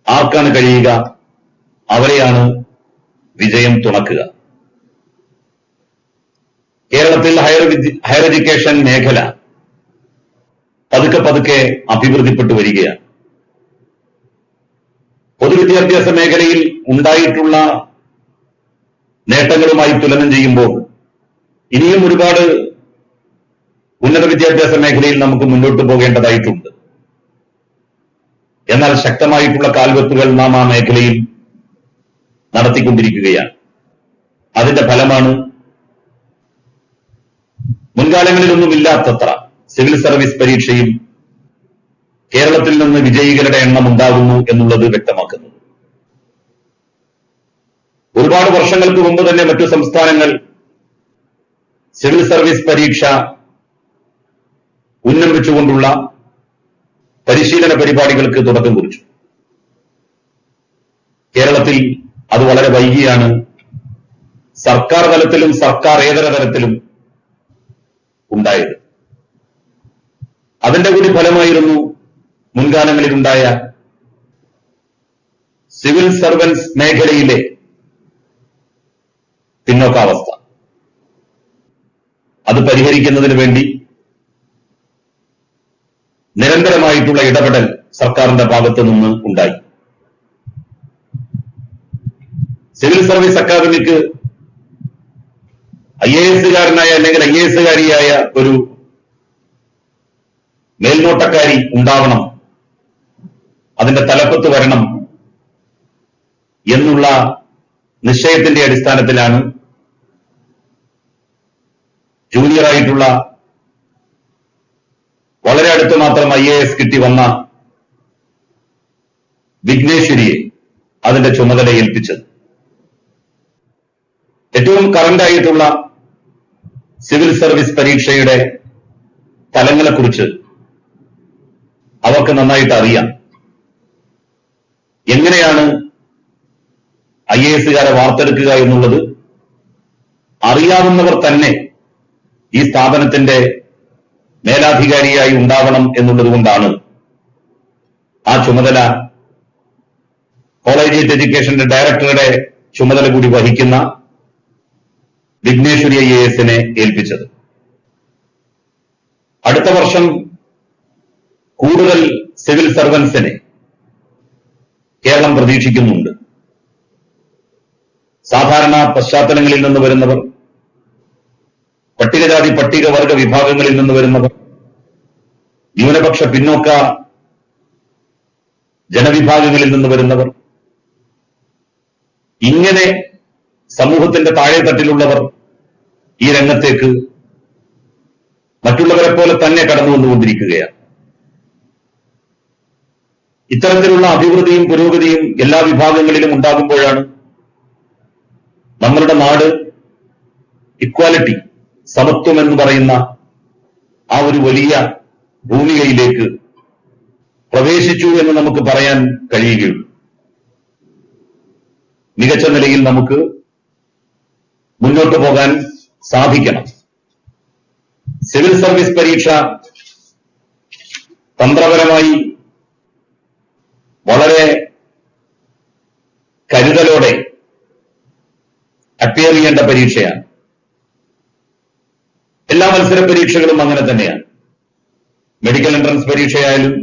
ആർക്കാണ് കഴിയുക, അവരെയാണ് വിജയം തുണക്കുക. കേരളത്തിൽ ഹയർ എഡ്യൂക്കേഷൻ മേഖല പതുക്കെ പതുക്കെ അഭിവൃദ്ധിപ്പെട്ടു വരികയാണ്. പൊതുവിദ്യാഭ്യാസ മേഖലയിൽ ഉണ്ടായിട്ടുള്ള നേട്ടങ്ങളുമായി തുലനം ചെയ്യുമ്പോൾ ഇനിയും ഒരുപാട് ഉന്നത വിദ്യാഭ്യാസ മേഖലയിൽ നമുക്ക് മുന്നോട്ട് പോകേണ്ടതായിട്ടുണ്ട്. എന്നാൽ ശക്തമായിട്ടുള്ള കാൽവെപ്പുകൾ നാം ആ മേഖലയിൽ നടത്തിക്കൊണ്ടിരിക്കുകയാണ്. അതിന്റെ ഫലമാണ് മുൻകാലങ്ങളിലൊന്നുമില്ലാത്തത്ര സിവിൽ സർവീസ് പരീക്ഷയിൽ കേരളത്തിൽ നിന്ന് വിജയികളുടെ എണ്ണം ഉണ്ടാകുന്നു എന്നുള്ളത് വ്യക്തമാക്കുന്നത്. ഒരുപാട് വർഷങ്ങൾക്ക് മുമ്പ് തന്നെ മറ്റു സംസ്ഥാനങ്ങൾ സിവിൽ സർവീസ് പരീക്ഷ ഉന്നം വെച്ചുകൊണ്ടുള്ള പരിശീലന പരിപാടികൾക്ക് തുടക്കം കുറിച്ചു. കേരളത്തിൽ അത് വളരെ വൈകിയാണ് സർക്കാർ തലത്തിലും സർക്കാരേതര തലത്തിലും ഉണ്ടായത്. അതിന്റെ കൂടി ഫലമായിരുന്നു മുൻകാലങ്ങളിലുണ്ടായ സിവിൽ സർവൻസ് മേഖലയിലെ പിന്നോക്കാവസ്ഥ. അത് പരിഹരിക്കുന്നതിന് വേണ്ടി നിരന്തരമായിട്ടുള്ള ഇടപെടൽ സർക്കാരിന്റെ ഭാഗത്തു നിന്ന് ഉണ്ടായി. സിവിൽ സർവീസ് അക്കാദമിക്ക് IAS-കാരനായ അല്ലെങ്കിൽ IAS-കാരിയായ ഒരു മേൽനോട്ടക്കാരി ഉണ്ടാവണം, അതിന്റെ തലപ്പത്ത് വരണം എന്നുള്ള നിശ്ചയത്തിന്റെ അടിസ്ഥാനത്തിലാണ് ജൂനിയറായിട്ടുള്ള വളരെ അടുത്ത് മാത്രം IAS കിട്ടി വന്ന വിഘ്നേശ്വരിയെ അതിന്റെ ചുമതല ഏൽപ്പിച്ചത്. ഏറ്റവും കറന്റായിട്ടുള്ള സിവിൽ സർവീസ് പരീക്ഷയുടെ തലങ്ങളെക്കുറിച്ച് അവർക്ക് നന്നായിട്ട് അറിയാം. എങ്ങനെയാണ് IAS-കാരെ വാർത്തെടുക്കുക എന്നുള്ളത് അറിയാവുന്നവർ തന്നെ ഈ സ്ഥാപനത്തിന്റെ മേലാധികാരിയായി ഉണ്ടാവണം എന്നുള്ളത് കൊണ്ടാണ് ആ ചുമതല കോളേജിയറ്റ് എഡ്യൂക്കേഷന്റെ ഡയറക്ടറുടെ ചുമതല കൂടി വഹിക്കുന്ന വിഘ്നേശ്വരി IAS-നെ ഏൽപ്പിച്ചത്. അടുത്ത വർഷം കൂടുതൽ സിവിൽ സർവൻസിനെ കേരളം പ്രതീക്ഷിക്കുന്നുണ്ട്. സാധാരണ പശ്ചാത്തലങ്ങളിൽ നിന്ന് വരുന്നവർ, പട്ടികജാതി പട്ടികവർഗ വിഭാഗങ്ങളിൽ നിന്ന് വരുന്നവർ, ന്യൂനപക്ഷ പിന്നോക്ക ജനവിഭാഗങ്ങളിൽ നിന്ന് വരുന്നവർ, ഇങ്ങനെ സമൂഹത്തിന്റെ താഴെത്തട്ടിലുള്ളവർ ഈ രംഗത്തേക്ക് മറ്റുള്ളവരെ പോലെ തന്നെ കടന്നു വന്നുകൊണ്ടിരിക്കുകയാണ്. ഇത്തരത്തിലുള്ള അഭിവൃദ്ധിയും പുരോഗതിയും എല്ലാ വിഭാഗങ്ങളിലും ഉണ്ടാകുമ്പോഴാണ് നമ്മളുടെ നാട് ഇക്വാലിറ്റി, സമത്വം എന്ന് പറയുന്ന ആ ഒരു വലിയ ഭൂമികയിലേക്ക് പ്രവേശിച്ചു എന്ന് നമുക്ക് പറയാൻ കഴിയുകയുള്ളൂ. മികച്ച നിലയിൽ നമുക്ക് മുന്നോട്ട് പോകാൻ സാധിക്കണം. സിവിൽ സർവീസ് പരീക്ഷ തന്ത്രപരമായി വളരെ കരുതലോടെ അപ്പിയർ ചെയ്യേണ്ട പരീക്ഷയാണ്. എല്ലാ മത്സര പരീക്ഷകളും അങ്ങനെ തന്നെയാണ്. മെഡിക്കൽ എൻട്രൻസ് പരീക്ഷയായാലും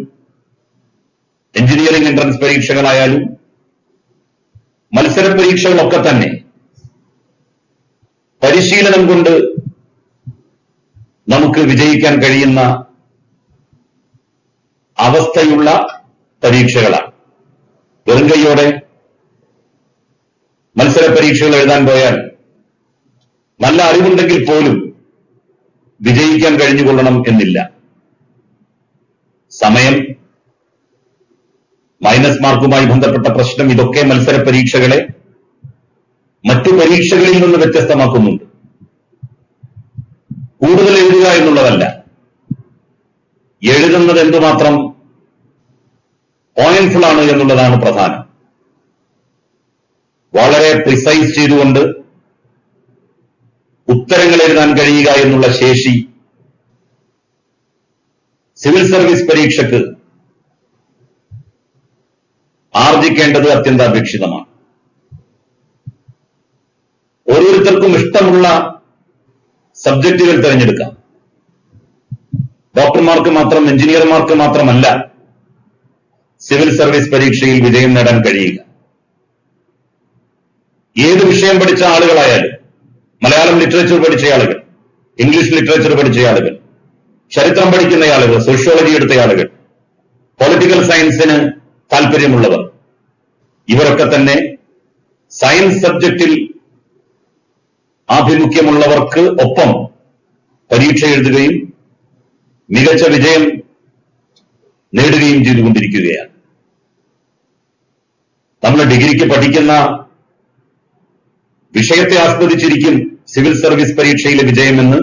എഞ്ചിനീയറിംഗ് എൻട്രൻസ് പരീക്ഷകളായാലും മത്സര പരീക്ഷകളൊക്കെ തന്നെ പരിശീലനം കൊണ്ട് നമുക്ക് വിജയിക്കാൻ കഴിയുന്ന അവസ്ഥയുള്ള പരീക്ഷകളാണ്. വെറും കൈയോടെ മത്സര പരീക്ഷകൾ എഴുതാൻ പോയാൽ നല്ല അറിവുണ്ടെങ്കിൽ പോലും വിജയിക്കാൻ കഴിഞ്ഞുകൊള്ളണം എന്നില്ല. സമയം, മൈനസ് മാർക്കുമായി ബന്ധപ്പെട്ട പ്രശ്നം, ഇതൊക്കെ മത്സര പരീക്ഷകളെ മറ്റു പരീക്ഷകളിൽ നിന്ന് വ്യത്യസ്തമാക്കുന്നുണ്ട്. കൂടുതൽ എഴുതുക എന്നുള്ളതല്ല, എഴുതുന്നത് എന്തുമാത്രം പോയിന്റ്ഫുൾ ആണ് എന്നുള്ളതാണ് പ്രധാനം. വളരെ പ്രിസൈസ് ചെയ്തുകൊണ്ട് ഉത്തരങ്ങൾ എഴുതാൻ കഴിയുക എന്നുള്ള ശേഷി സിവിൽ സർവീസ് പരീക്ഷയ്ക്ക് ആർജിക്കേണ്ടത് അത്യന്താപേക്ഷിതമാണ്. ഓരോരുത്തർക്കും ഇഷ്ടമുള്ള സബ്ജക്റ്റുകൾ തിരഞ്ഞെടുക്കാം. ഡോക്ടർമാർക്ക് മാത്രം, എഞ്ചിനീയർമാർക്ക് മാത്രമല്ല സിവിൽ സർവീസ് പരീക്ഷയിൽ വിജയം നേടാൻ കഴിയുക. ഏത് വിഷയം പഠിച്ച ആളുകളായാലും, മലയാളം ലിറ്ററേച്ചർ പഠിച്ച ആളുകൾ, ഇംഗ്ലീഷ് ലിറ്ററേച്ചർ പഠിച്ച ആളുകൾ, ചരിത്രം പഠിക്കുന്ന ആളുകൾ, സോഷ്യോളജി എടുത്ത ആളുകൾ, പൊളിറ്റിക്കൽ സയൻസിന് താല്പര്യമുള്ളവർ, ഇവരൊക്കെ തന്നെ സയൻസ് സബ്ജക്റ്റിൽ ആഭിമുഖ്യമുള്ളവർക്ക് ഒപ്പം പരീക്ഷ എഴുതുകയും മികച്ച വിജയം നേടുകയും ചെയ്തുകൊണ്ടിരിക്കുകയാണ്. നമ്മൾ ഡിഗ്രിക്ക് പഠിക്കുന്ന വിഷയത്തെ ആസ്വദിച്ചിരിക്കും സിവിൽ സർവീസ് പരീക്ഷയിലെ വിജയമെന്ന്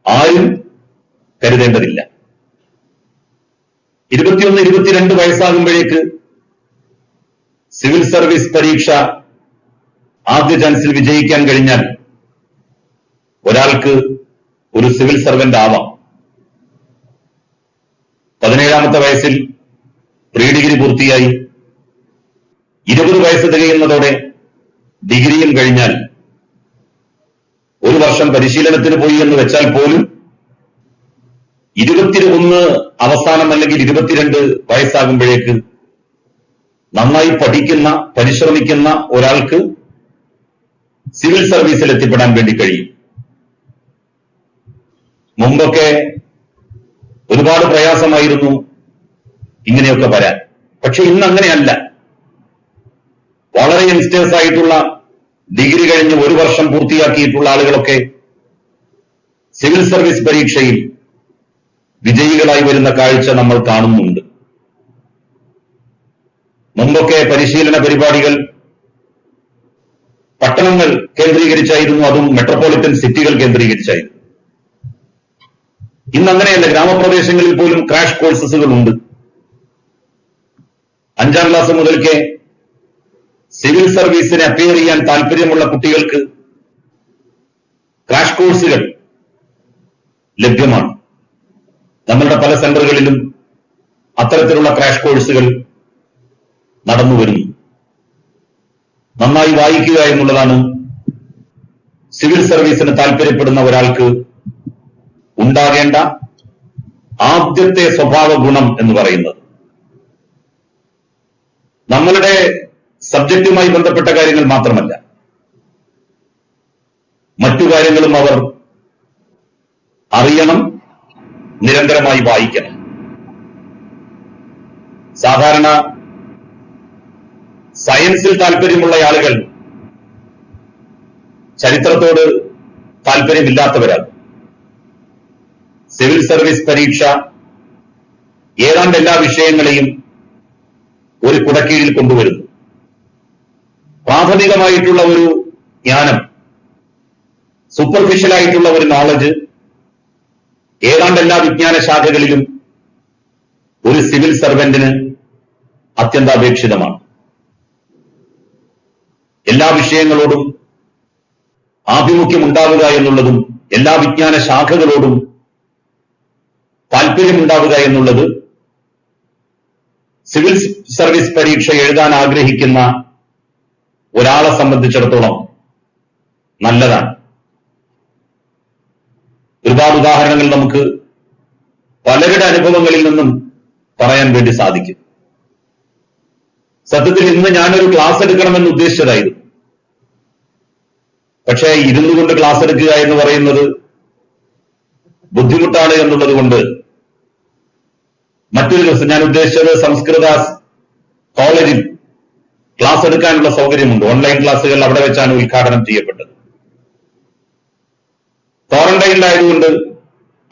ആരും കരുതേണ്ടതില്ല. 21-22 വയസ്സാകുമ്പോഴേക്ക് സിവിൽ സർവീസ് പരീക്ഷ ആദ്യ ചാൻസിൽ വിജയിക്കാൻ കഴിഞ്ഞാൽ ഒരാൾക്ക് ഒരു സിവിൽ സർവന്റ് ആവാം. 17ാമത്തെ വയസ്സിൽ പ്രീ ഡിഗ്രി പൂർത്തിയായി 20 വയസ്സ് തികയുന്നതോടെ ഡിഗ്രിയും കഴിഞ്ഞാൽ ഒരു വർഷം പരിശീലനത്തിന് പോയി എന്ന് വെച്ചാൽ പോലും 21 അവസാനം അല്ലെങ്കിൽ 22 വയസ്സാകുമ്പോഴേക്ക് നന്നായി പഠിക്കുന്ന, പരിശ്രമിക്കുന്ന ഒരാൾക്ക് സിവിൽ സർവീസിൽ എത്തിപ്പെടാൻ വേണ്ടി കഴിയും. മുമ്പൊക്കെ ഒരുപാട് പ്രയാസമായിരുന്നു ഇങ്ങനെയൊക്കെ വരാൻ. പക്ഷെ ഇന്ന് അങ്ങനെയല്ല. വളരെ യങ്സ്റ്റേഴ്സ് ആയിട്ടുള്ള, ഡിഗ്രി കഴിഞ്ഞ് ഒരു വർഷം പൂർത്തിയാക്കിയിട്ടുള്ള ആളുകളൊക്കെ സിവിൽ സർവീസ് പരീക്ഷയിൽ വിജയികളായി വരുന്ന കാഴ്ച നമ്മൾ കാണുന്നുണ്ട്. മുമ്പൊക്കെ പരിശീലന പരിപാടികൾ പട്ടണങ്ങൾ കേന്ദ്രീകരിച്ചായിരുന്നു, അതും മെട്രോപൊളിറ്റൻ സിറ്റികൾ കേന്ദ്രീകരിച്ചായിരുന്നു. ഇന്നങ്ങനെയല്ല. ഗ്രാമപ്രദേശങ്ങളിൽ പോലും ക്രാഷ് കോഴ്സസുകൾ ഉണ്ട്. 5ാം ക്ലാസ് മുതൽക്കേ സിവിൽ സർവീസിന് അപ്പിയർ ചെയ്യാൻ താല്പര്യമുള്ള കുട്ടികൾക്ക് ക്രാഷ് കോഴ്സുകൾ ലഭ്യമാണ്. നമ്മളുടെ പല സെന്ററുകളിലും അത്തരത്തിലുള്ള ക്രാഷ് കോഴ്സുകൾ നടന്നു വരുന്നു. നന്നായി വായിക്കുക എന്നുള്ളതാണ് സിവിൽ സർവീസിന് താല്പര്യപ്പെടുന്ന ഒരാൾക്ക് ഉണ്ടാകേണ്ട ആദ്യത്തെ സ്വഭാവ ഗുണം എന്ന് പറയുന്നത്. നമ്മളുടെ സബ്ജക്റ്റുമായി ബന്ധപ്പെട്ട കാര്യങ്ങൾ മാത്രമല്ല, മറ്റു കാര്യങ്ങളും അവർ അറിയണം, നിരന്തരമായി വായിക്കണം. സാധാരണ സയൻസിൽ താല്പര്യമുള്ള ആളുകൾ ചരിത്രത്തോട് താല്പര്യമില്ലാത്തവരാണ്. സിവിൽ സർവീസ് പരീക്ഷ ഏതാണ്ട് എല്ലാ വിഷയങ്ങളെയും ഒരു കുടക്കീഴിൽ കൊണ്ടുവരുന്നു. പ്രാഥമികമായിട്ടുള്ള ഒരു ജ്ഞാനം, സൂപ്പർഫിഷ്യലായിട്ടുള്ള ഒരു നോളജ് ഏതാണ്ട് എല്ലാ വിജ്ഞാന ശാഖകളിലും ഒരു സിവിൽ സർവന്റിന് അത്യന്താപേക്ഷിതമാണ്. എല്ലാ വിഷയങ്ങളോടും ആഭിമുഖ്യമുണ്ടാവുക എന്നുള്ളതും എല്ലാ വിജ്ഞാന ശാഖകളോടും താല്പര്യമുണ്ടാവുക എന്നുള്ളത് സിവിൽ സർവീസ് പരീക്ഷ എഴുതാൻ ആഗ്രഹിക്കുന്ന ഒരാളെ സംബന്ധിച്ചിടത്തോളം നല്ലതാണ്. ഒരുപാട് ഉദാഹരണങ്ങൾ നമുക്ക് പലരുടെ അനുഭവങ്ങളിൽ നിന്നും പറയാൻ വേണ്ടി സാധിക്കും. സത്യത്തിൽ ഇന്ന് ഞാനൊരു ക്ലാസ് എടുക്കണമെന്ന് ഉദ്ദേശിച്ചതായിരുന്നു. പക്ഷേ ഇരുന്നു കൊണ്ട് ക്ലാസ് എടുക്കുക എന്ന് പറയുന്നത് ബുദ്ധിമുട്ടാണ് എന്നുള്ളത് കൊണ്ട് മറ്റൊരു ദിവസം, ഞാൻ ഉദ്ദേശിച്ചത് സംസ്കൃത കോളേജിൽ ക്ലാസ് എടുക്കാനുള്ള സൗകര്യമുണ്ട്. ഓൺലൈൻ ക്ലാസ്സുകൾ അവിടെ വെച്ചാണ് ഉദ്ഘാടനം ചെയ്യപ്പെട്ടത്. ക്വാറന്റൈനിലായതുകൊണ്ട്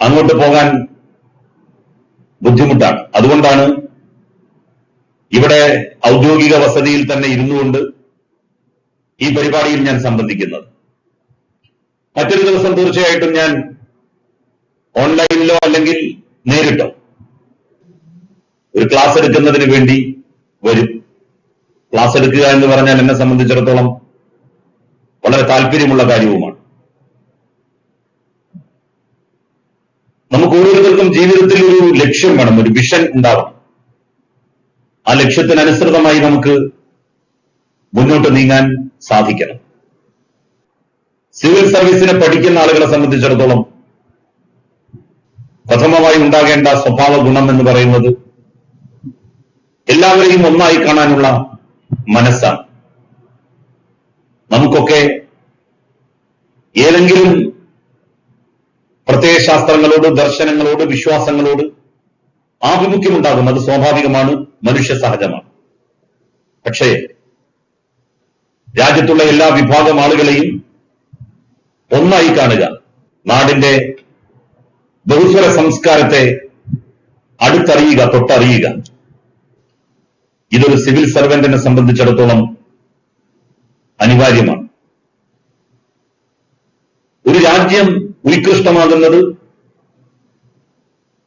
അങ്ങോട്ട് പോകാൻ ബുദ്ധിമുട്ടാണ്. അതുകൊണ്ടാണ് ഇവിടെ ഔദ്യോഗിക വസതിയിൽ തന്നെ ഇരുന്നുകൊണ്ട് ഈ പരിപാടിയിൽ ഞാൻ സംബന്ധിക്കുന്നത്. മറ്റൊരു ദിവസം തീർച്ചയായിട്ടും ഞാൻ ഓൺലൈനിലോ അല്ലെങ്കിൽ നേരിട്ടോ ഒരു ക്ലാസ് എടുക്കുന്നതിന് വേണ്ടി വരും. ക്ലാസ് എടുക്കുക എന്ന് പറഞ്ഞാൽ എന്നെ സംബന്ധിച്ചിടത്തോളം വളരെ താല്പര്യമുള്ള കാര്യവുമാണ്. നമുക്ക് ഓരോരുത്തർക്കും ജീവിതത്തിൽ ഒരു ലക്ഷ്യം വേണം, ഒരു വിഷൻ ഉണ്ടാവണം. ആ ലക്ഷ്യത്തിനനുസൃതമായി നമുക്ക് മുന്നോട്ട് നീങ്ങാൻ സാധിക്കണം. സിവിൽ സർവീസിനെ പഠിക്കുന്ന ആളുകളെ സംബന്ധിച്ചിടത്തോളം പ്രഥമമായി ഉണ്ടാകേണ്ട സ്വഭാവ ഗുണം എന്ന് പറയുന്നത് എല്ലാവരെയും ഒന്നായി കാണാനുള്ള മനസ്സാണ്. നമുക്കൊക്കെ ഏതെങ്കിലും പ്രത്യയശാസ്ത്രങ്ങളോട്, ദർശനങ്ങളോട്, വിശ്വാസങ്ങളോട് ആഭിമുഖ്യമുണ്ടാകും. അത് സ്വാഭാവികമാണ്, മനുഷ്യ സഹജമാണ്. പക്ഷേ രാജ്യത്തുള്ള എല്ലാ വിഭാഗം ആളുകളെയും ഒന്നായി കാണുക, നാടിന്റെ ബഹുസ്വര സംസ്കാരത്തെ അടുത്തറിയുക, തൊട്ടറിയുക, ഇതൊരു സിവിൽ സർവന്റിനെ സംബന്ധിച്ചിടത്തോളം അനിവാര്യമാണ്. ഒരു രാജ്യം ഉത്കൃഷ്ടമാകുന്നത്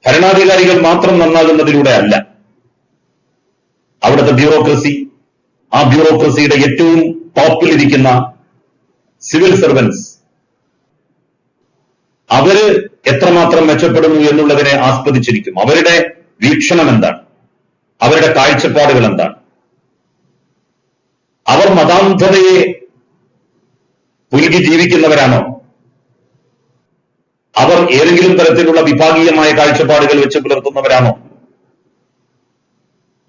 ഭരണാധികാരികൾ മാത്രം നന്നാകുന്നതിലൂടെ അല്ല. അവിടുത്തെ ബ്യൂറോക്രസി, ആ ബ്യൂറോക്രസിയുടെ ഏറ്റവും ടോപ്പിലിരിക്കുന്ന സിവിൽ സർവൻസ്, അവര് എത്രമാത്രം മെച്ചപ്പെടുന്നു എന്നുള്ളതിനെ ആസ്പദിച്ചിരിക്കും. അവരുടെ വീക്ഷണം എന്താണ്, അവരുടെ കാഴ്ചപ്പാടുകൾ എന്താണ്, അവർ മതാന്ധതയെ പുലുകി ജീവിക്കുന്നവരാണോ, അവർ ഏതെങ്കിലും തരത്തിലുള്ള വിഭാഗീയമായ കാഴ്ചപ്പാടുകൾ വെച്ച് പുലർത്തുന്നവരാണോ,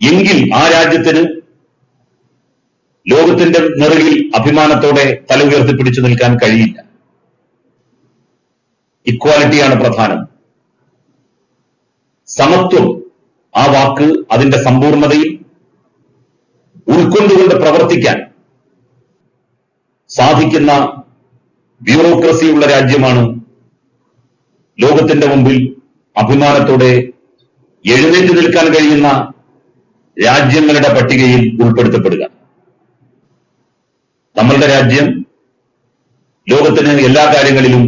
എങ്കിൽ ആ രാജ്യത്തിന് ലോകത്തിന്റെ നിറകിൽ അഭിമാനത്തോടെ തല ഉയർത്തിപ്പിടിച്ചു നിൽക്കാൻ കഴിയില്ല. ഇക്വാലിറ്റിയാണ് പ്രധാനം. സമത്വം, ആ വാക്ക് അതിന്റെ സമ്പൂർണതയിൽ ഉൾക്കൊണ്ടുകൊണ്ട് പ്രവർത്തിക്കാൻ സാധിക്കുന്ന ബ്യൂറോക്രസിയുള്ള രാജ്യമാണ് ലോകത്തിന്റെ മുമ്പിൽ അഭിമാനത്തോടെ എഴുന്നേറ്റ് നിൽക്കാൻ കഴിയുന്ന രാജ്യങ്ങളുടെ പട്ടികയിൽ ഉൾപ്പെടുത്തപ്പെടുക. നമ്മളുടെ രാജ്യം ലോകത്തിന് എല്ലാ കാര്യങ്ങളിലും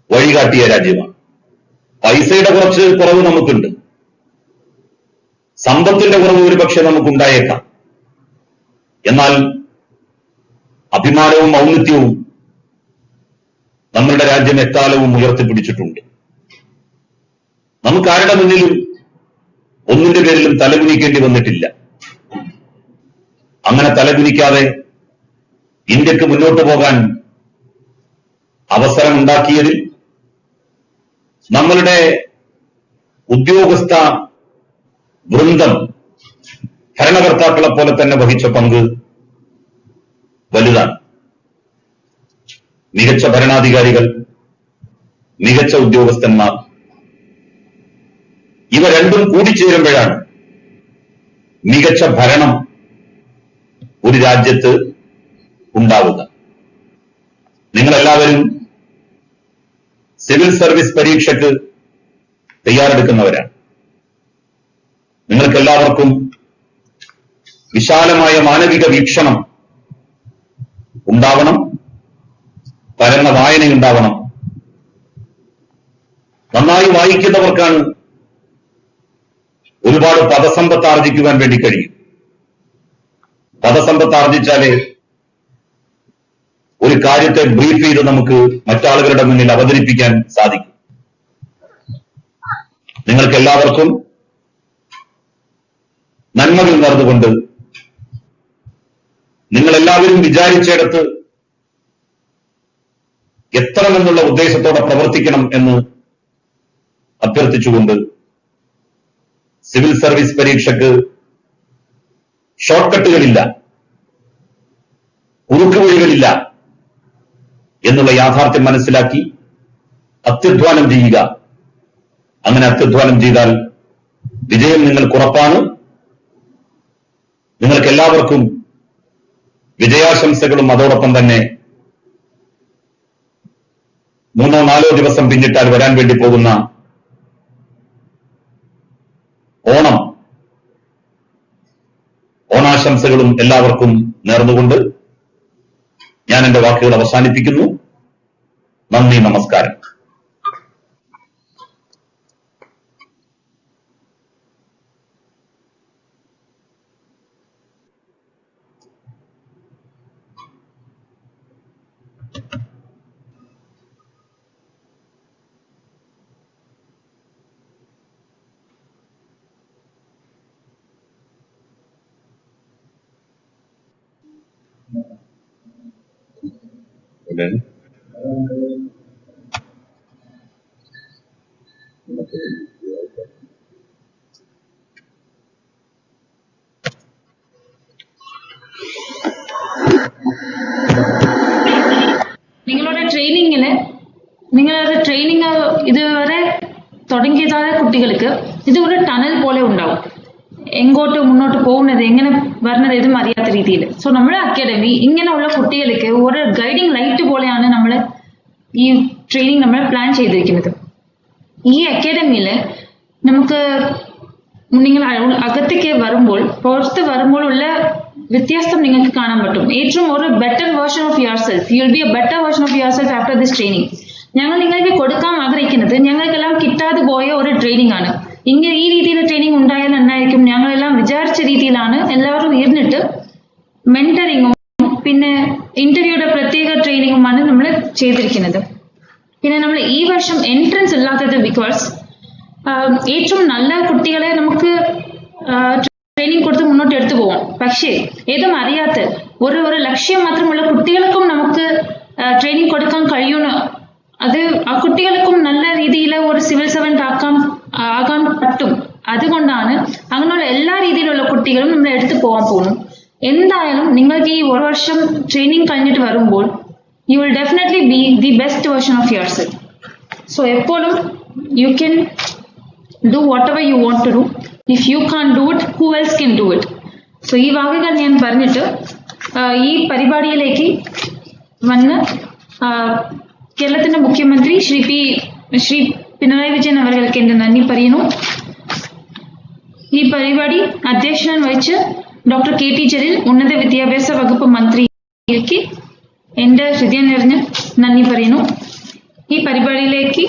വഴികാട്ടിയ രാജ്യമാണ്. പൈസയുടെ കുറച്ച് കുറവ് നമുക്കുണ്ട്, സമ്പത്തിന്റെ കുറവ് ഒരുപക്ഷെ നമുക്കുണ്ടായേക്കാം. എന്നാൽ അഭിമാനവും ഔന്നിത്യവും നമ്മളുടെ രാജ്യം എക്കാലവും ഉയർത്തിപ്പിടിച്ചിട്ടുണ്ട്. നമുക്കാരുടെ മുന്നിലും ഒന്നിന്റെ പേരിലും തലകുനിക്കേണ്ടി വന്നിട്ടില്ല. അങ്ങനെ തലകുനിക്കാതെ ഇന്ത്യക്ക് മുന്നോട്ട് പോകാൻ അവസരമുണ്ടാക്കിയതിൽ നമ്മളുടെ ഉദ്യോഗസ്ഥ വൃന്ദം, ഭരണകർത്താക്കളെ പോലെ തന്നെ വഹിച്ച പങ്ക് വലുതാണ്. മികച്ച ഭരണാധികാരികൾ, മികച്ച ഉദ്യോഗസ്ഥന്മാർ, ഇവ രണ്ടും കൂടിച്ചേരുമ്പോഴാണ് മികച്ച ഭരണം ഒരു രാജ്യത്ത് ഉണ്ടാവുക. നിങ്ങളെല്ലാവരും സിവിൽ സർവീസ് പരീക്ഷയ്ക്ക് തയ്യാറെടുക്കുന്നവരാണ്. നിങ്ങൾക്കെല്ലാവർക്കും വിശാലമായ മാനവിക വീക്ഷണം ഉണ്ടാവണം, പരന്ന വായനയുണ്ടാവണം. നന്നായി വായിക്കുന്നവർക്കാണ് ഒരുപാട് പദസമ്പത്ത് ആർജിക്കുവാൻ വേണ്ടി കഴിയും. പദസമ്പത്ത് ആർജിച്ചാലേ ഒരു കാര്യത്തെ ബ്രീഫ് ചെയ്ത് നമുക്ക് മറ്റാളുകളുടെ മുന്നിൽ അവതരിപ്പിക്കാൻ സാധിക്കും. നിങ്ങൾക്ക് എല്ലാവർക്കും നന്മകൾ നേർന്നുകൊണ്ട് നിങ്ങളെല്ലാവരും വിചാരിച്ചിടത്ത് എത്തണമെന്നുള്ള ഉദ്ദേശത്തോടെ പ്രവർത്തിക്കണം എന്ന് അഭ്യർത്ഥിച്ചുകൊണ്ട് സിവിൽ സർവീസ് പരീക്ഷയ്ക്ക് ഷോർട്ട് കട്ടുകളില്ല, കുറുക്കുവഴികളില്ല എന്നുള്ള യാഥാർത്ഥ്യം മനസ്സിലാക്കി അത്യധ്വാനം ചെയ്യുക. അങ്ങനെ അത്യധ്വാനം ചെയ്താൽ വിജയം നിങ്ങൾക്ക് ഉറപ്പാണ്. നിങ്ങൾക്ക് എല്ലാവർക്കും വിജയാശംസകളും അതോടൊപ്പം തന്നെ 3-4 ദിവസം പിന്നിട്ടാൽ വരാൻ വേണ്ടി പോകുന്ന ഓണാശംസകളും എല്ലാവർക്കും നേർന്നുകൊണ്ട് ഞാൻ എന്റെ വാക്കുകൾ അവസാനിപ്പിക്കുന്നു. നന്ദി, നമസ്കാരം. നിങ്ങളുടെ ട്രെയിനിങ് ഇതുവരെ തുടങ്ങിയതായ കുട്ടികൾക്ക് ഇത് ഒരു ടണൽ പോലെ ഉണ്ടാവും. എങ്ങോട്ട് മുന്നോട്ട് പോകുന്നത്, എങ്ങനെ വരുന്നത് ഇതും അറിയാത്ത രീതിയിൽ. സോ നമ്മുടെ അക്കാഡമി ഇങ്ങനെയുള്ള കുട്ടികൾക്ക് ഒരു ഗൈഡിങ് ലൈറ്റ് പോലെയാണ് നമ്മൾ ഈ ട്രെയിനിങ് നമ്മൾ പ്ലാൻ ചെയ്തിരിക്കുന്നത്. ഈ അക്കാഡമിയിൽ നമുക്ക് നിങ്ങൾ അകത്തേക്ക് വരുമ്പോൾ, പുറത്ത് വരുമ്പോൾ ഉള്ള വ്യത്യാസം നിങ്ങൾക്ക് കാണാൻ പറ്റും. ഏറ്റവും ഒരു better version of your self, you will be A better version of your self after this training. ഞങ്ങൾ നിങ്ങൾക്ക് കൊടുക്കാൻ ആഗ്രഹിക്കുന്നത് ഞങ്ങൾക്കെല്ലാം കിട്ടാതെ പോയ ഒരു ട്രെയിനിങ് ആണ്. ഇങ്ങനെ ഈ രീതിയിൽ ട്രെയിനിങ് ഉണ്ടായാൽ നന്നായിരിക്കും. ഞങ്ങളെല്ലാം വിചാരിച്ച രീതിയിലാണ് എല്ലാവരും ഇരുന്നിട്ട് മെന്ററിങ്ങും പിന്നെ ഇന്റർവ്യൂയുടെ പ്രത്യേക ട്രെയിനിങ്ങുമാണ് നമ്മൾ ചെയ്തിരിക്കുന്നത്. പിന്നെ നമ്മൾ ഈ വർഷം എൻട്രൻസ് ഇല്ലാത്തത് ബിക്കോസ് ഏറ്റവും നല്ല കുട്ടികളെ നമുക്ക് ട്രെയിനിങ് കൊടുത്ത് മുന്നോട്ട് എടുത്തു പോകാം. പക്ഷേ ഏതും അറിയാത്ത ഒരു ലക്ഷ്യം മാത്രമുള്ള കുട്ടികൾക്കും നമുക്ക് ട്രെയിനിങ് കൊടുക്കാൻ കഴിയുന്ന, അത് ആ കുട്ടികൾക്കും നല്ല രീതിയിൽ ഒരു സിവിൽ സർവന്റ് ആകാൻ പറ്റും. അതുകൊണ്ടാണ് അങ്ങനെയുള്ള എല്ലാ രീതിയിലുള്ള കുട്ടികളും നമ്മൾ എടുത്തു പോകാൻ പോകുന്നു. എന്തായാലും നിങ്ങൾക്ക് ഈ ഒരു വർഷം ട്രെയിനിങ് കഴിഞ്ഞിട്ട് വരുമ്പോൾ you will definitely be the best version of yourself. So എപ്പോഴും you can do whatever you want to do. If you can't do it, who else can do it? So ഈ വാക്കുകൾ ഞാൻ പറഞ്ഞിട്ട് ഈ പരിപാടിയിലേക്ക് വന്ന് കേരളത്തിന്റെ മുഖ്യമന്ത്രി ശ്രീ പിണറായി വിജയൻ അവർക്ക് എന്റെ നന്ദി പറയുന്നു. ഈ പരിപാടി അധ്യക്ഷത വഹിച്ച് ഡോക്ടർ KT ജലീൽ ഉന്നത വിദ്യാഭ്യാസ വകുപ്പ് മന്ത്രിക്ക് എന്റെ ഹൃദയം നിറഞ്ഞ് നന്ദി പറയുന്നു. ഈ പരിപാടിയിലേക്ക്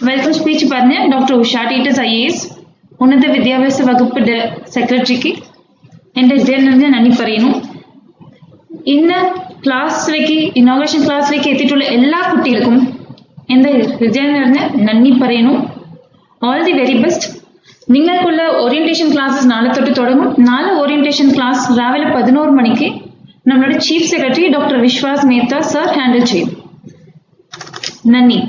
വെൽക്കം സ്പീച്ച് പറഞ്ഞ ഡോക്ടർ ഉഷ ടീച്ചേഴ്സ് IAS ഉന്നത വിദ്യാഭ്യാസ വകുപ്പ് സെക്രട്ടറിക്ക് എന്റെ ഹൃദയം നിറഞ്ഞ് നന്ദി പറയുന്നു. ഇന്ന് ഇന്നോവേഷൻ ക്ലാസ്സിലേക്ക് എത്തിയിട്ടുള്ള എല്ലാ കുട്ടികൾക്കും എന്റെ ഹൃദയം നിറഞ്ഞ് നന്ദി പറയുന്നു. All the very best. നിങ്ങൾക്കുള്ള ഓറിയന്റേഷൻ ക്ലാസ്സസ് നാളെ തൊട്ട് തുടങ്ങും. 4 ഓറിയന്റേഷൻ ക്ലാസ് രാവിലെ 11 മണിക്ക് നമ്മളുടെ chief secretary doctor Vishwas Mehta sir handle ചെയ്യും. നന്ദി.